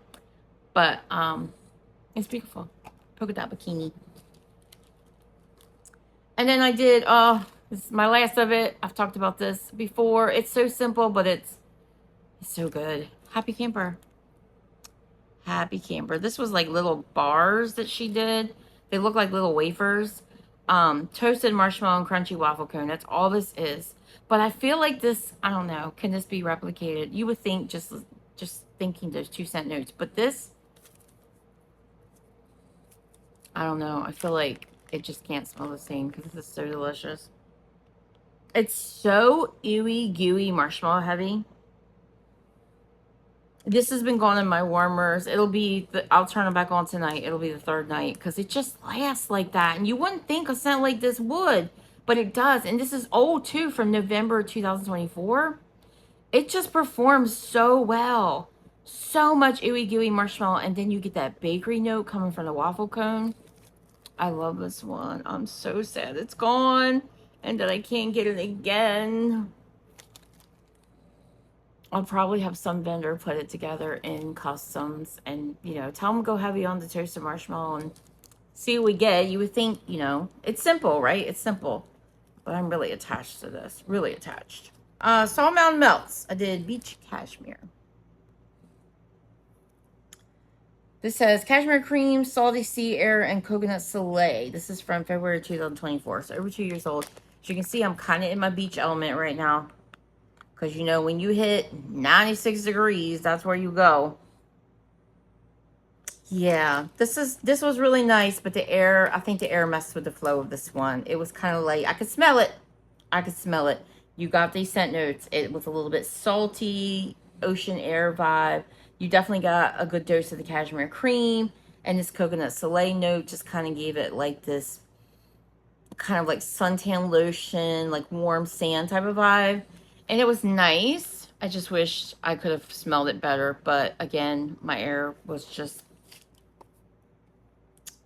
But it's beautiful. Polka dot bikini. And then I did, this is my last of it. I've talked about this before. It's so simple, but it's so good. Happy Camper. Happy Camper. This was like little bars that she did. They look like little wafers. Toasted marshmallow and crunchy waffle cone. That's all this is. But I feel like this, I don't know, can this be replicated? You would think just thinking those 2-cent notes. But this, I don't know. I feel like it just can't smell the same because this is so delicious. It's so ooey gooey marshmallow heavy. This has been going in my warmers. I'll turn it back on tonight. It'll be the third night because it just lasts like that. And you wouldn't think a scent like this would, but it does. And this is old too, from November 2024. It just performs so well. So much ooey gooey marshmallow. And then you get that bakery note coming from the waffle cone. I love this one. I'm so sad it's gone and that I can't get it again. I'll probably have some vendor put it together in customs and, you know, tell them to go heavy on the toasted marshmallow and see what we get. You would think, you know, it's simple, right? It's simple. But I'm really attached to this. Really attached. Salt Mountain Melts. I did Beach Cashmere. This says Cashmere Cream, Salty Sea Air, and Coconut Soleil. This is from February 2024. So over 2 years old. As you can see, I'm kind of in my beach element right now. Because, you know, when you hit 96 degrees, that's where you go. Yeah, this was really nice, but the air, I think the air messed with the flow of this one. It was kind of like, I could smell it. I could smell it. You got these scent notes. It was a little bit salty, ocean air vibe. You definitely got a good dose of the cashmere cream. And this coconut soleil note just kind of gave it like this kind of like suntan lotion, like warm sand type of vibe. And it was nice. I just wished I could have smelled it better. But again, my air was just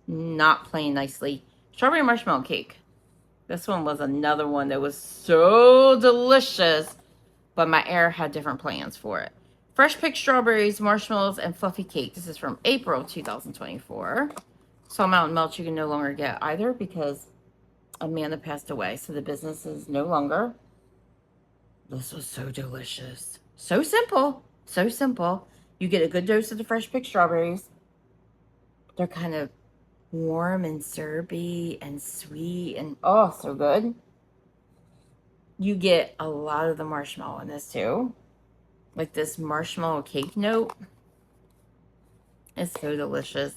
not playing nicely. Strawberry marshmallow cake. This one was another one that was so delicious. But my air had different plans for it. Fresh picked strawberries, marshmallows, and fluffy cake. This is from April 2024. Salt Mountain Melt you can no longer get either because Amanda passed away. So the business is no longer. This was so delicious. So simple. So simple. You get a good dose of the fresh picked strawberries. They're kind of warm and syrupy and sweet and oh, so good. You get a lot of the marshmallow in this too. Like this marshmallow cake note. It's so delicious.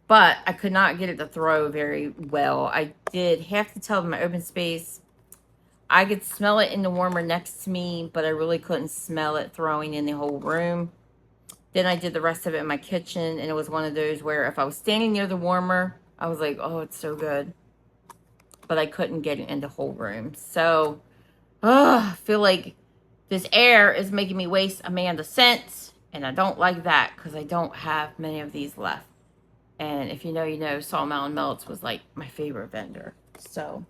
But I could not get it to throw very well. I did have to tell them my open space. I could smell it in the warmer next to me, but I really couldn't smell it throwing in the whole room. Then I did the rest of it in my kitchen, and it was one of those where if I was standing near the warmer, I was like, oh, it's so good. But I couldn't get it in the whole room. So, I feel like this air is making me waste Amanda scents, and I don't like that because I don't have many of these left. And if you know, you know, Salt Mountain Melts was like my favorite vendor. So,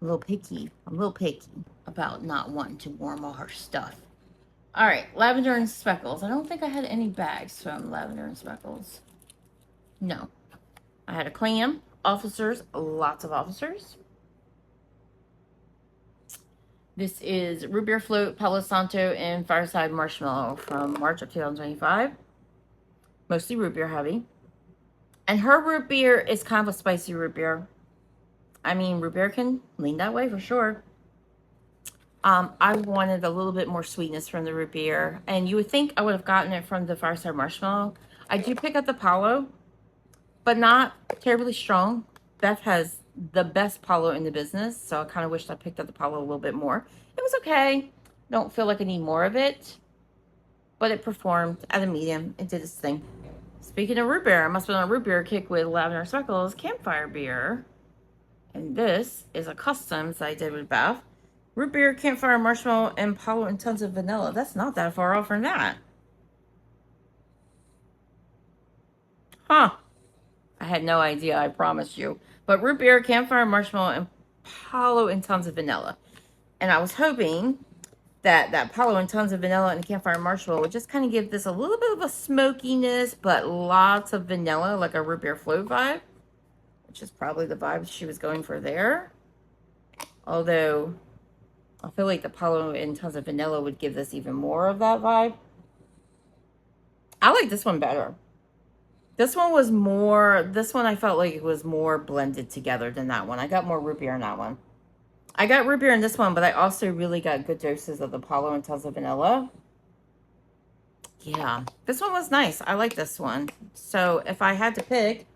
I'm a little picky about not wanting to warm all her stuff. All right, Lavender and Speckles. I don't think I had any bags from Lavender and Speckles. No. I had a clam, officers, lots of officers. This is Root Beer Float, Palo Santo, and Fireside Marshmallow from March of 2025. Mostly root beer heavy. And her root beer is kind of a spicy root beer. I mean, root beer can lean that way for sure. I wanted a little bit more sweetness from the root beer, and you would think I would have gotten it from the Fireside Marshmallow. I do pick up the Palo, but not terribly strong. Beth has the best Palo in the business, so I kind of wished I picked up the Palo a little bit more. It was okay. Don't feel like I need more of it, but it performed at a medium. It did its thing. Speaking of root beer, I must have been on a root beer kick with Lavender Speckles Campfire Beer. And this is a customs I did with Beth. Root beer, campfire, marshmallow, and Palo and tons of vanilla. That's not that far off from that. Huh. I had no idea, I promise you. But root beer, campfire, marshmallow, and Palo and tons of vanilla. And I was hoping that Palo and tons of vanilla and campfire marshmallow would just kind of give this a little bit of a smokiness, but lots of vanilla, like a root beer float vibe, which is probably the vibe she was going for there. Although I feel like the Palo and tons of vanilla would give this even more of that vibe. I like this one better. This one was more, this one I felt like it was more blended together than that one. I got more root beer in that one. I got root beer in this one, but I also really got good doses of the Palo and tons of vanilla. Yeah, this one was nice. I like this one. So if I had to pick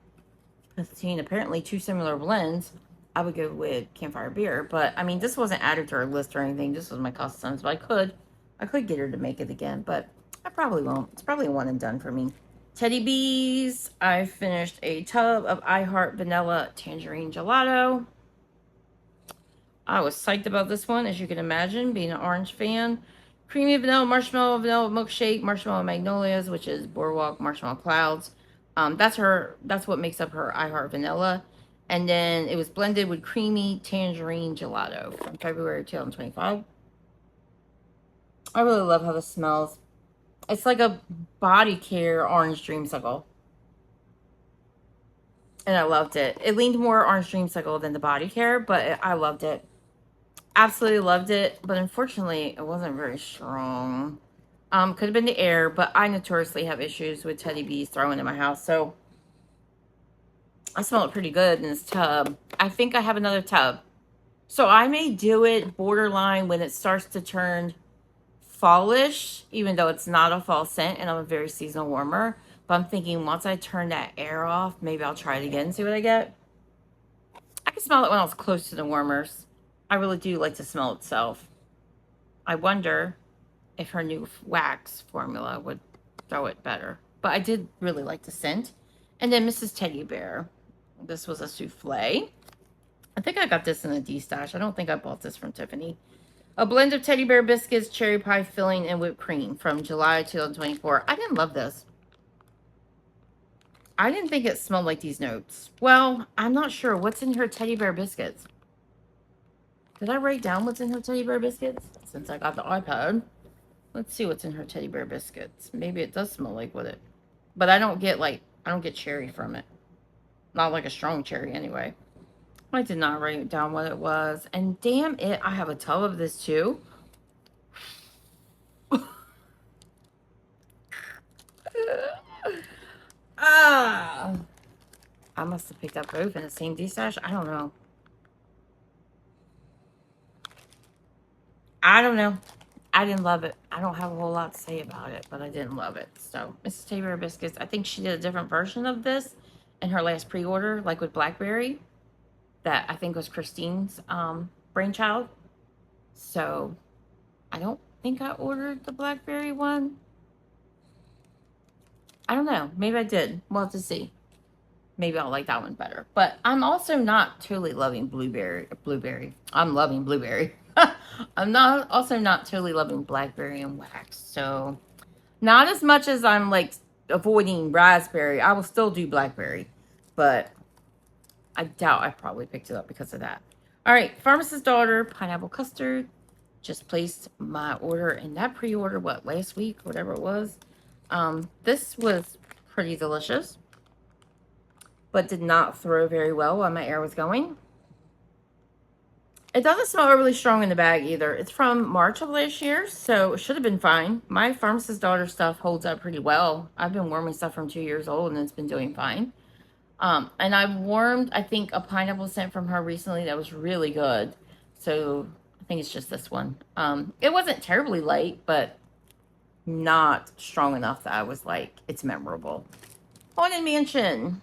between apparently two similar blends, I would go with Campfire Beer. But I mean, this wasn't added to our list or anything. This was my customs, but I could get her to make it again, but I probably won't. It's probably a one and done for me. Teddy Bees. I finished a tub of I Heart Vanilla Tangerine Gelato. I was psyched about this one, as you can imagine, being an orange fan. Creamy vanilla marshmallow, vanilla milkshake, marshmallow magnolias, which is boardwalk marshmallow clouds. That's what makes up her I Heart Vanilla. And then it was blended with creamy tangerine gelato from February 2025. I really love how this smells. It's like a body care orange dreamsicle. And I loved it. It leaned more orange dreamsicle than the body care, but I loved it. Absolutely loved it, but unfortunately, it wasn't very strong. Could have been the air, but I notoriously have issues with teddy bees throwing in my house, so I smell it pretty good in this tub. I think I have another tub. So I may do it borderline when it starts to turn fallish, even though it's not a fall scent and I'm a very seasonal warmer. But I'm thinking once I turn that air off, maybe I'll try it again and see what I get. I can smell it when I was close to the warmers. I really do like to smell itself. I wonder if her new wax formula would throw it better. But I did really like the scent. And then Mrs. Teddy Bear. This was a souffle. I think I got this in a D-stash. I don't think I bought this from Tiffany. A blend of teddy bear biscuits, cherry pie filling, and whipped cream from July 2024. I didn't love this. I didn't think it smelled like these notes. Well, I'm not sure. What's in her teddy bear biscuits? Did I write down what's in her teddy bear biscuits? Since I got the iPad. Let's see what's in her teddy bear biscuits. Maybe it does smell like what it... But I don't get cherry from it. Not like a strong cherry anyway. I did not write down what it was. And damn it, I have a tub of this too. Ah, I must have picked up both in the same D-stash. I don't know. I didn't love it. I don't have a whole lot to say about it, but I didn't love it. So, Mrs. Tabor Biscuits, I think she did a different version of this in her last pre-order, like with Blackberry, that I think was Christine's brainchild. So, I don't think I ordered the Blackberry one. I don't know. Maybe I did. We'll have to see. Maybe I'll like that one better. But I'm also not totally loving blueberry. I'm loving blueberry. I'm also not totally loving blackberry and wax. So not as much as I'm like avoiding raspberry. I will still do blackberry, but I doubt I probably picked it up because of that. All right, Pharmacist's Daughter pineapple custard. Just placed my order in that pre-order, last week, whatever it was. This was pretty delicious, but did not throw very well while my air was going. It doesn't smell really strong in the bag either. It's from March of last year, so it should have been fine. My Pharmacist's Daughter stuff holds up pretty well. I've been warming stuff from 2 years old, and it's been doing fine. And I warmed, I think, a pineapple scent from her recently that was really good. So I think it's just this one. It wasn't terribly light, but not strong enough that I was like, it's memorable. Haunted Mansion.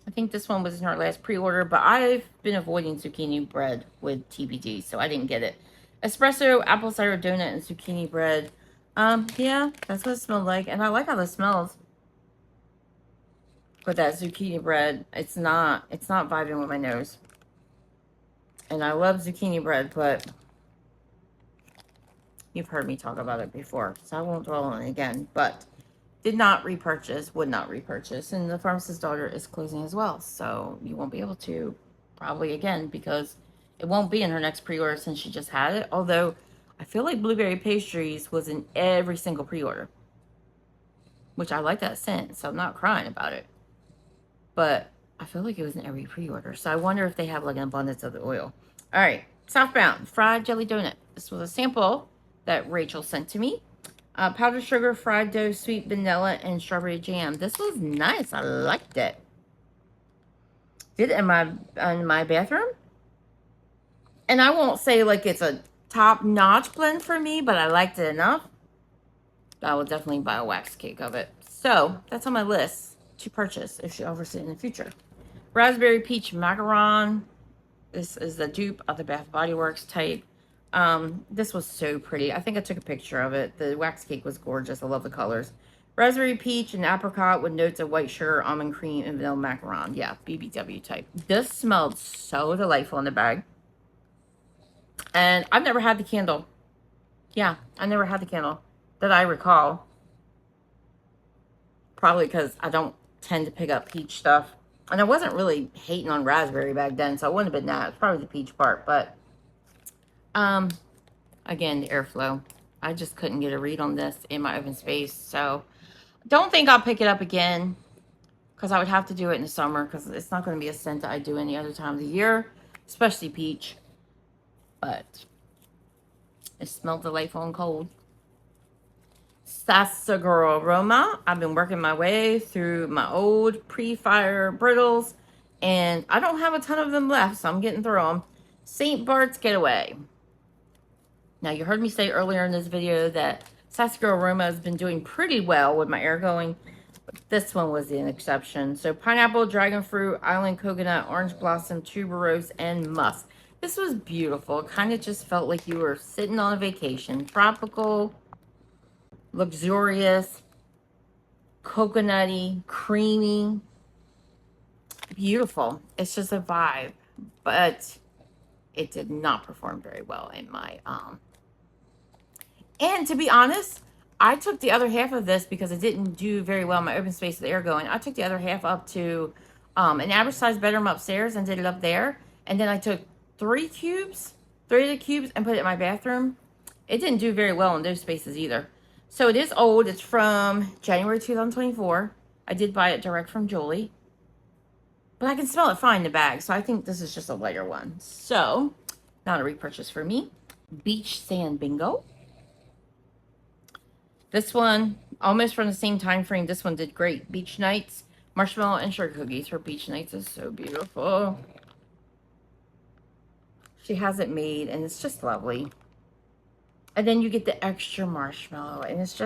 I think this one was in our last pre-order, but I've been avoiding zucchini bread with TBD, so I didn't get it. Espresso, apple cider donut, and zucchini bread. Yeah, that's what it smelled like, and I like how this smells. But that zucchini bread, it's not vibing with my nose. And I love zucchini bread, but you've heard me talk about it before, so I won't dwell on it again. But did not repurchase, would not repurchase. And the pharmacist's daughter is closing as well, so you won't be able to probably again because it won't be in her next pre-order since she just had it. Although I feel like blueberry pastries was in every single pre-order, which I like that scent, so I'm not crying about it. But I feel like it was in every pre-order, so I wonder if they have like an abundance of the oil. All right, Southbound fried jelly donut. This was a sample that Rachel sent to me. Powdered sugar, fried dough, sweet vanilla, and strawberry jam. This was nice. I liked it. Did it in my bathroom. And I won't say like it's a top-notch blend for me, but I liked it enough. I will definitely buy a wax cake of it. So that's on my list to purchase if she offers it in the future. Raspberry peach macaron. This is the dupe of the Bath Body Works type. This was so pretty. I think I took a picture of it. The wax cake was gorgeous. I love the colors. Raspberry peach and apricot with notes of white sugar, almond cream, and vanilla macaron. Yeah, BBW type. This smelled so delightful in the bag. And I've never had the candle. Yeah, I never had the candle that I recall. Probably because I don't tend to pick up peach stuff. And I wasn't really hating on raspberry back then, so it wouldn't have been that. It's probably the peach part, but again, the airflow. I just couldn't get a read on this in my open space, so don't think I'll pick it up again because I would have to do it in the summer because it's not going to be a scent that I do any other time of the year, especially peach. But it smelled delightful and cold. Sassaguro aroma. I've been working my way through my old pre-fire brittles, and I don't have a ton of them left, so I'm getting through them. St. Bart's Getaway. Now, you heard me say earlier in this video that Sassaguro aroma has been doing pretty well with my air going, but this one was an exception. So, pineapple, dragon fruit, island coconut, orange blossom, tuberose, and musk. This was beautiful. It kind of just felt like you were sitting on a vacation. Tropical, luxurious, coconutty, creamy, beautiful. It's just a vibe, but it did not perform very well in my and to be honest, I took the other half of this because it didn't do very well in my open space with air going. I took the other half up to an average size bedroom upstairs and did it up there, and then I took three of the cubes, and put it in my bathroom. It didn't do very well in those spaces either. So it is old. It's from January 2024. I did buy it direct from Julie. But I can smell it fine in the bag. So I think this is just a lighter one. So, not a repurchase for me. Beach Sand Bingo. This one, almost from the same time frame. This one did great. Beach Nights. Marshmallow and sugar cookies for Beach Nights is so beautiful. She has it made and it's just lovely. And then you get the extra marshmallow, and it's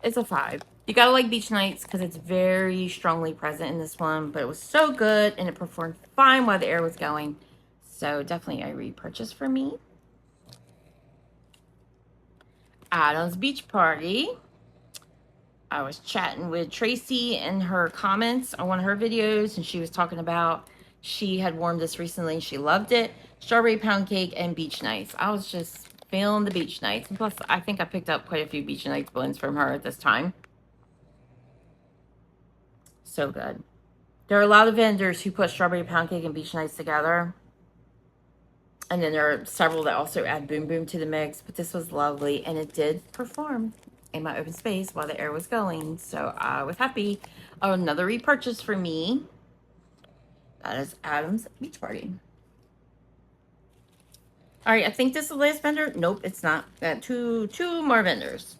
a 5. You gotta like Beach Nights because it's very strongly present in this one, but it was so good and it performed fine while the air was going. So definitely a repurchase for me. Adam's Beach Party. I was chatting with Tracy in her comments on one of her videos, and she was talking about she had warmed this recently. She loved it. Strawberry pound cake and Beach Nights. I was just feeling the Beach Nights. And plus, I think I picked up quite a few Beach Nights blends from her at this time. So good. There are a lot of vendors who put strawberry pound cake and Beach Nights together. And then there are several that also add Boom Boom to the mix. But this was lovely, and it did perform in my open space while the air was going. So I was happy. Oh, another repurchase for me. That is Adam's Beach Party. All right, I think this is the last vendor. Nope, it's not. Got two more vendors.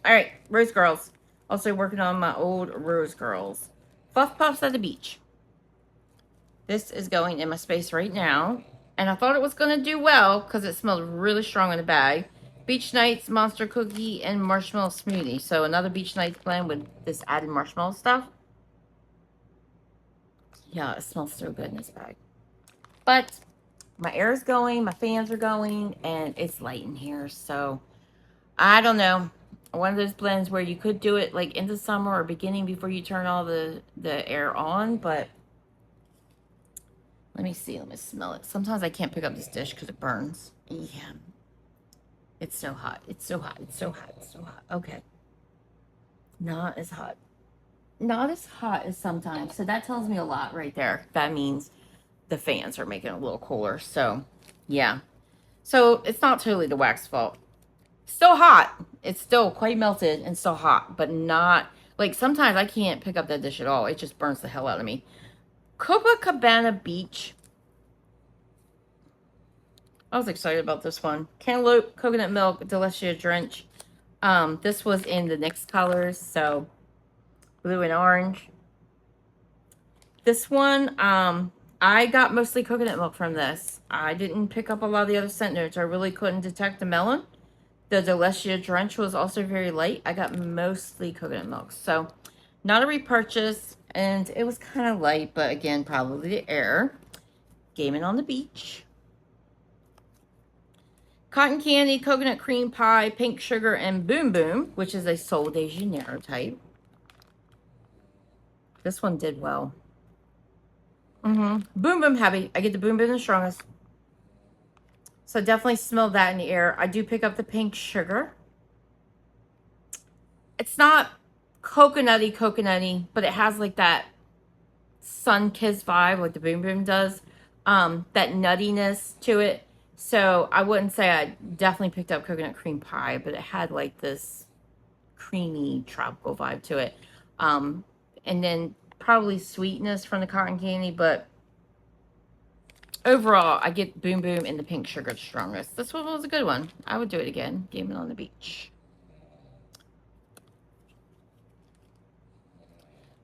All right, Rose Girls. Also working on my old Rose Girls. Fluff Puffs at the Beach. This is going in my space right now. And I thought it was going to do well because it smelled really strong in the bag. Beach Nights, Monster Cookie, and Marshmallow Smoothie. So another Beach Nights blend with this added marshmallow stuff. Yeah, it smells so good in this bag. But my air is going, my fans are going, and it's light in here. So I don't know. One of those blends where you could do it like in the summer or beginning before you turn all the air on. But let me see. Let me smell it. Sometimes I can't pick up this dish because it burns. Yeah. It's so hot. It's so hot. It's so hot. It's so hot. Okay. Not as hot. Not as hot as sometimes. So that tells me a lot right there. That means the fans are making it a little cooler. So, yeah. So it's not totally the wax fault. Still hot. It's still quite melted and still hot, but not like sometimes I can't pick up that dish at all. It just burns the hell out of me. Copacabana Beach. I was excited about this one. Cantaloupe, coconut milk, Delicia Drench. This was in the NYX colors, so blue and orange. This one, I got mostly coconut milk from this. I didn't pick up a lot of the other scent notes. I really couldn't detect the melon. The Delicia Drench was also very light. I got mostly coconut milk, so not a repurchase, and it was kind of light, but again, probably the air. Gaming on the Beach. Cotton Candy, Coconut Cream Pie, Pink Sugar, and Boom Boom, which is a Sol de Janeiro type. This one did well. Boom Boom heavy. I get the Boom Boom the strongest. So definitely smell that in the air. I do pick up the Pink Sugar. It's not coconutty, but it has like that sun-kissed vibe like the Boom Boom does. That nuttiness to it. So I wouldn't say I definitely picked up Coconut Cream Pie, but it had like this creamy tropical vibe to it. And then probably sweetness from the cotton candy, but overall I get Boom Boom and the Pink Sugar the strongest. This one was a good one. I would do it again. Gaming on the Beach.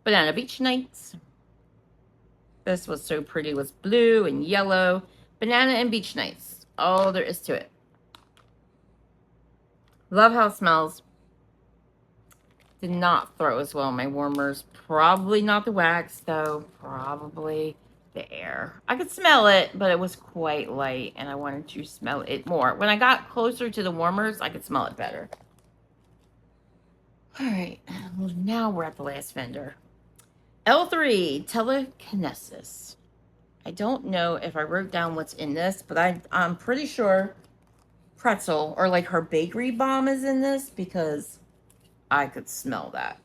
Banana Beach Nights. This was so pretty. It was blue and yellow. Banana and Beach Nights. All there is to it. Love how it smells. Did not throw as well in my warmers. Probably not the wax, though. Probably the air. I could smell it, but it was quite light, and I wanted to smell it more. When I got closer to the warmers, I could smell it better. All right. Well, now we're at the last vendor. L3 Telekinesis. I don't know if I wrote down what's in this, but I'm pretty sure pretzel or like her bakery bomb is in this because I could smell that.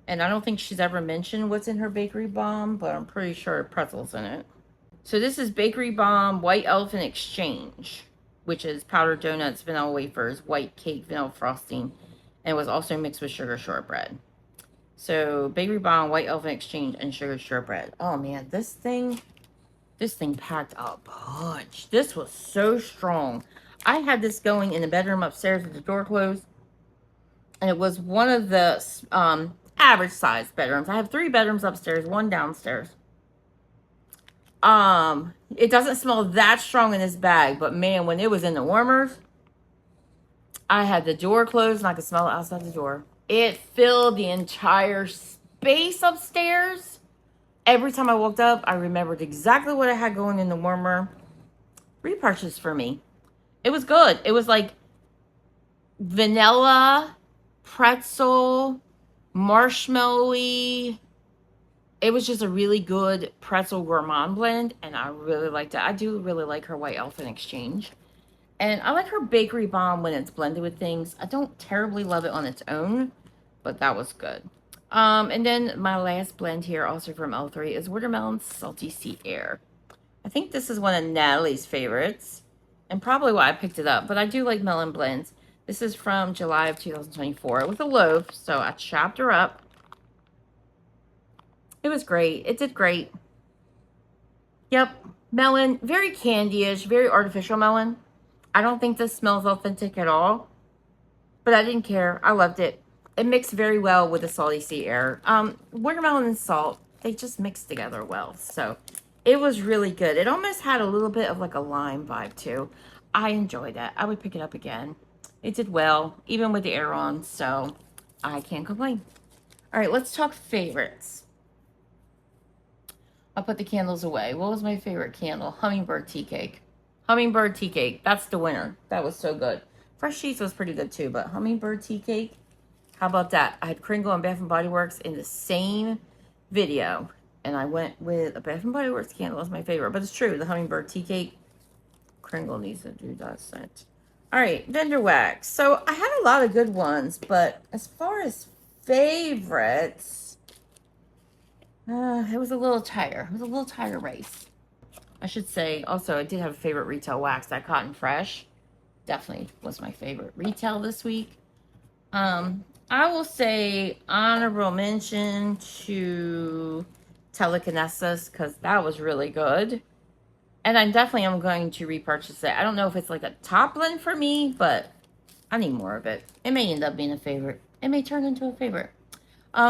And I don't think she's ever mentioned what's in her bakery bomb, but I'm pretty sure pretzel's in it. So this is Bakery Bomb White Elephant Exchange, which is powdered donuts, vanilla wafers, white cake, vanilla frosting, and was also mixed with sugar shortbread. So Bakery Bomb White Elephant Exchange and sugar shortbread. Oh man, this thing packed a punch. This was so strong. I had this going in the bedroom upstairs with the door closed. And it was one of the average sized bedrooms. I have 3 bedrooms upstairs, 1 downstairs. It doesn't smell that strong in this bag. But man, when it was in the warmers, I had the door closed and I could smell it outside the door. It filled the entire space upstairs. Every time I walked up, I remembered exactly what I had going in the warmer. Repurchase for me. It was good. It was like vanilla, pretzel, marshmallowy. It was just a really good pretzel gourmand blend, and I really liked it. I do really like her White Elephant Exchange. And I like her Bakery Bomb when it's blended with things. I don't terribly love it on its own, but that was good. And then my last blend here, also from L3, is Watermelon Salty Sea Air. I think this is one of Natalie's favorites, and probably why I picked it up, but I do like melon blends. This is from July of 2024 with a loaf, so I chopped her up. It was great. It did great. Yep, melon, very candy-ish, very artificial melon. I don't think this smells authentic at all, but I didn't care. I loved it. It mixed very well with the salty sea air. Watermelon and salt, they just mix together well. So It was really good. It almost had a little bit of like a lime vibe too. I enjoyed it. I would pick it up again. It did well, even with the air on, so I can't complain. All right, let's talk favorites. I'll put the candles away. What was my favorite candle? Hummingbird tea cake. Hummingbird tea cake. That's the winner. That was so good. Fresh cheese was pretty good too, but hummingbird tea cake, how about that? I had Kringle and Bath and Body Works in the same video, and I went with a Bath and Body Works candle as my favorite. But it's true, the hummingbird tea cake, Kringle needs to do that scent. All right, vendor wax. So I had a lot of good ones, but as far as favorites, it was a little tighter. It was a little tighter race. I should say, also, I did have a favorite retail wax. That Cotton Fresh definitely was my favorite retail this week. I will say honorable mention to Telekinesis because that was really good. And I definitely am going to repurchase it. I don't know if it's like a top blend for me, but I need more of it. It may end up being a favorite. It may turn into a favorite.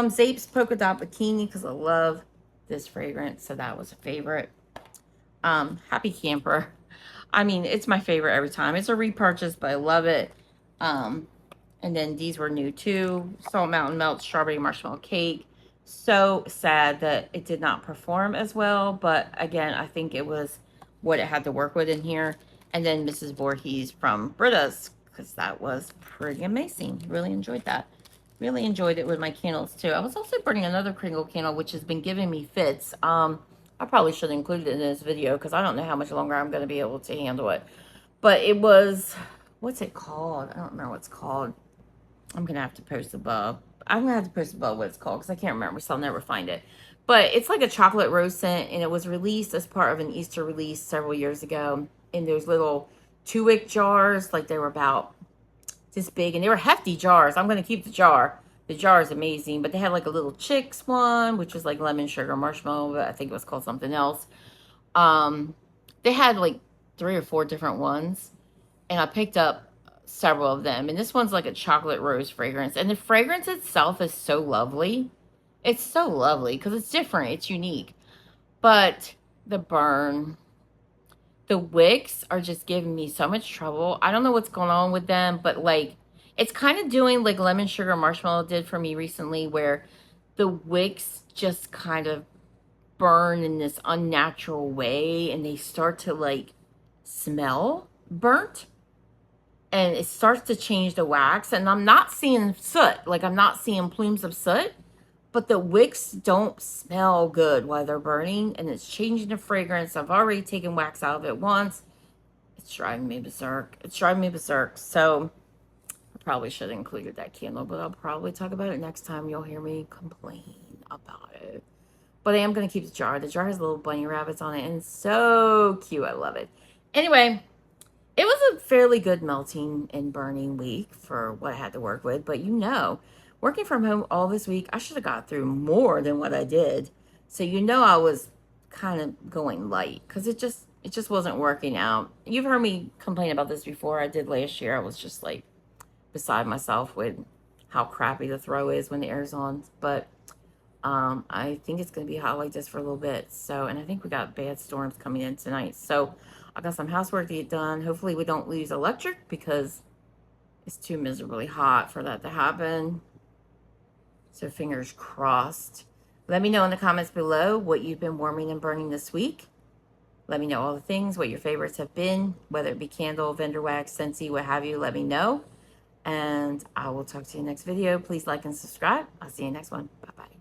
Zape's Polka Dot Bikini because I love this fragrance, so that was a favorite. Happy Camper. I mean, it's my favorite every time. It's a repurchase, but I love it. And then these were new too. Salt Mountain Melt Strawberry Marshmallow Cake. So sad that it did not perform as well, but again, I think it was what it had to work with in here. And then Mrs. Voorhees from Britta's, because that was pretty amazing. Really enjoyed that. Really enjoyed it with my candles too. I was also burning another Kringle candle, which has been giving me fits. I probably should include it in this video because I don't know how much longer I'm going to be able to handle it. But it was, what's it called? I don't remember what it's called. I'm going to have to post above. I'm going to have to post above what it's called because I can't remember, so I'll never find it. But it's like a chocolate rose scent, and it was released as part of an Easter release several years ago in those little 2-wick jars. Like they were about this big, and they were hefty jars. I'm going to keep the jar. The jar is amazing, but they had like a little chicks one, which was like lemon sugar marshmallow, but I think it was called something else. They had like 3 or 4 different ones, and I picked up several of them. And this one's like a chocolate rose fragrance, and the fragrance itself is so lovely. It's so lovely because it's different. It's unique, but the burn, the wicks are just giving me so much trouble. I don't know what's going on with them, but like it's kind of doing like lemon sugar marshmallow did for me recently, where the wicks just kind of burn in this unnatural way, and they start to like smell burnt, and it starts to change the wax. And I'm not seeing soot, like I'm not seeing plumes of soot, but the wicks don't smell good while they're burning, and it's changing the fragrance. I've already taken wax out of it once. It's driving me berserk. It's driving me berserk. So I probably should have included that candle, but I'll probably talk about it next time. You'll hear me complain about it. But I am going to keep the jar. The jar has little bunny rabbits on it, and it's so cute. I love it. Anyway, it was a fairly good melting and burning week for what I had to work with. But you know, working from home all this week, I should have got through more than what I did. So you know I was kind of going light because it just wasn't working out. You've heard me complain about this before. I did last year. I was just like beside myself with how crappy the throw is when the air's on. But I think it's going to be hot like this for a little bit. So, and I think we got bad storms coming in tonight. So I got some housework to get done. Hopefully we don't lose electric because it's too miserably hot for that to happen. So fingers crossed. Let me know in the comments below what you've been warming and burning this week. Let me know all the things, what your favorites have been, whether it be candle, vendor wax, Scentsy, what have you. Let me know. And I will talk to you next video. Please like and subscribe. I'll see you next one. Bye-bye.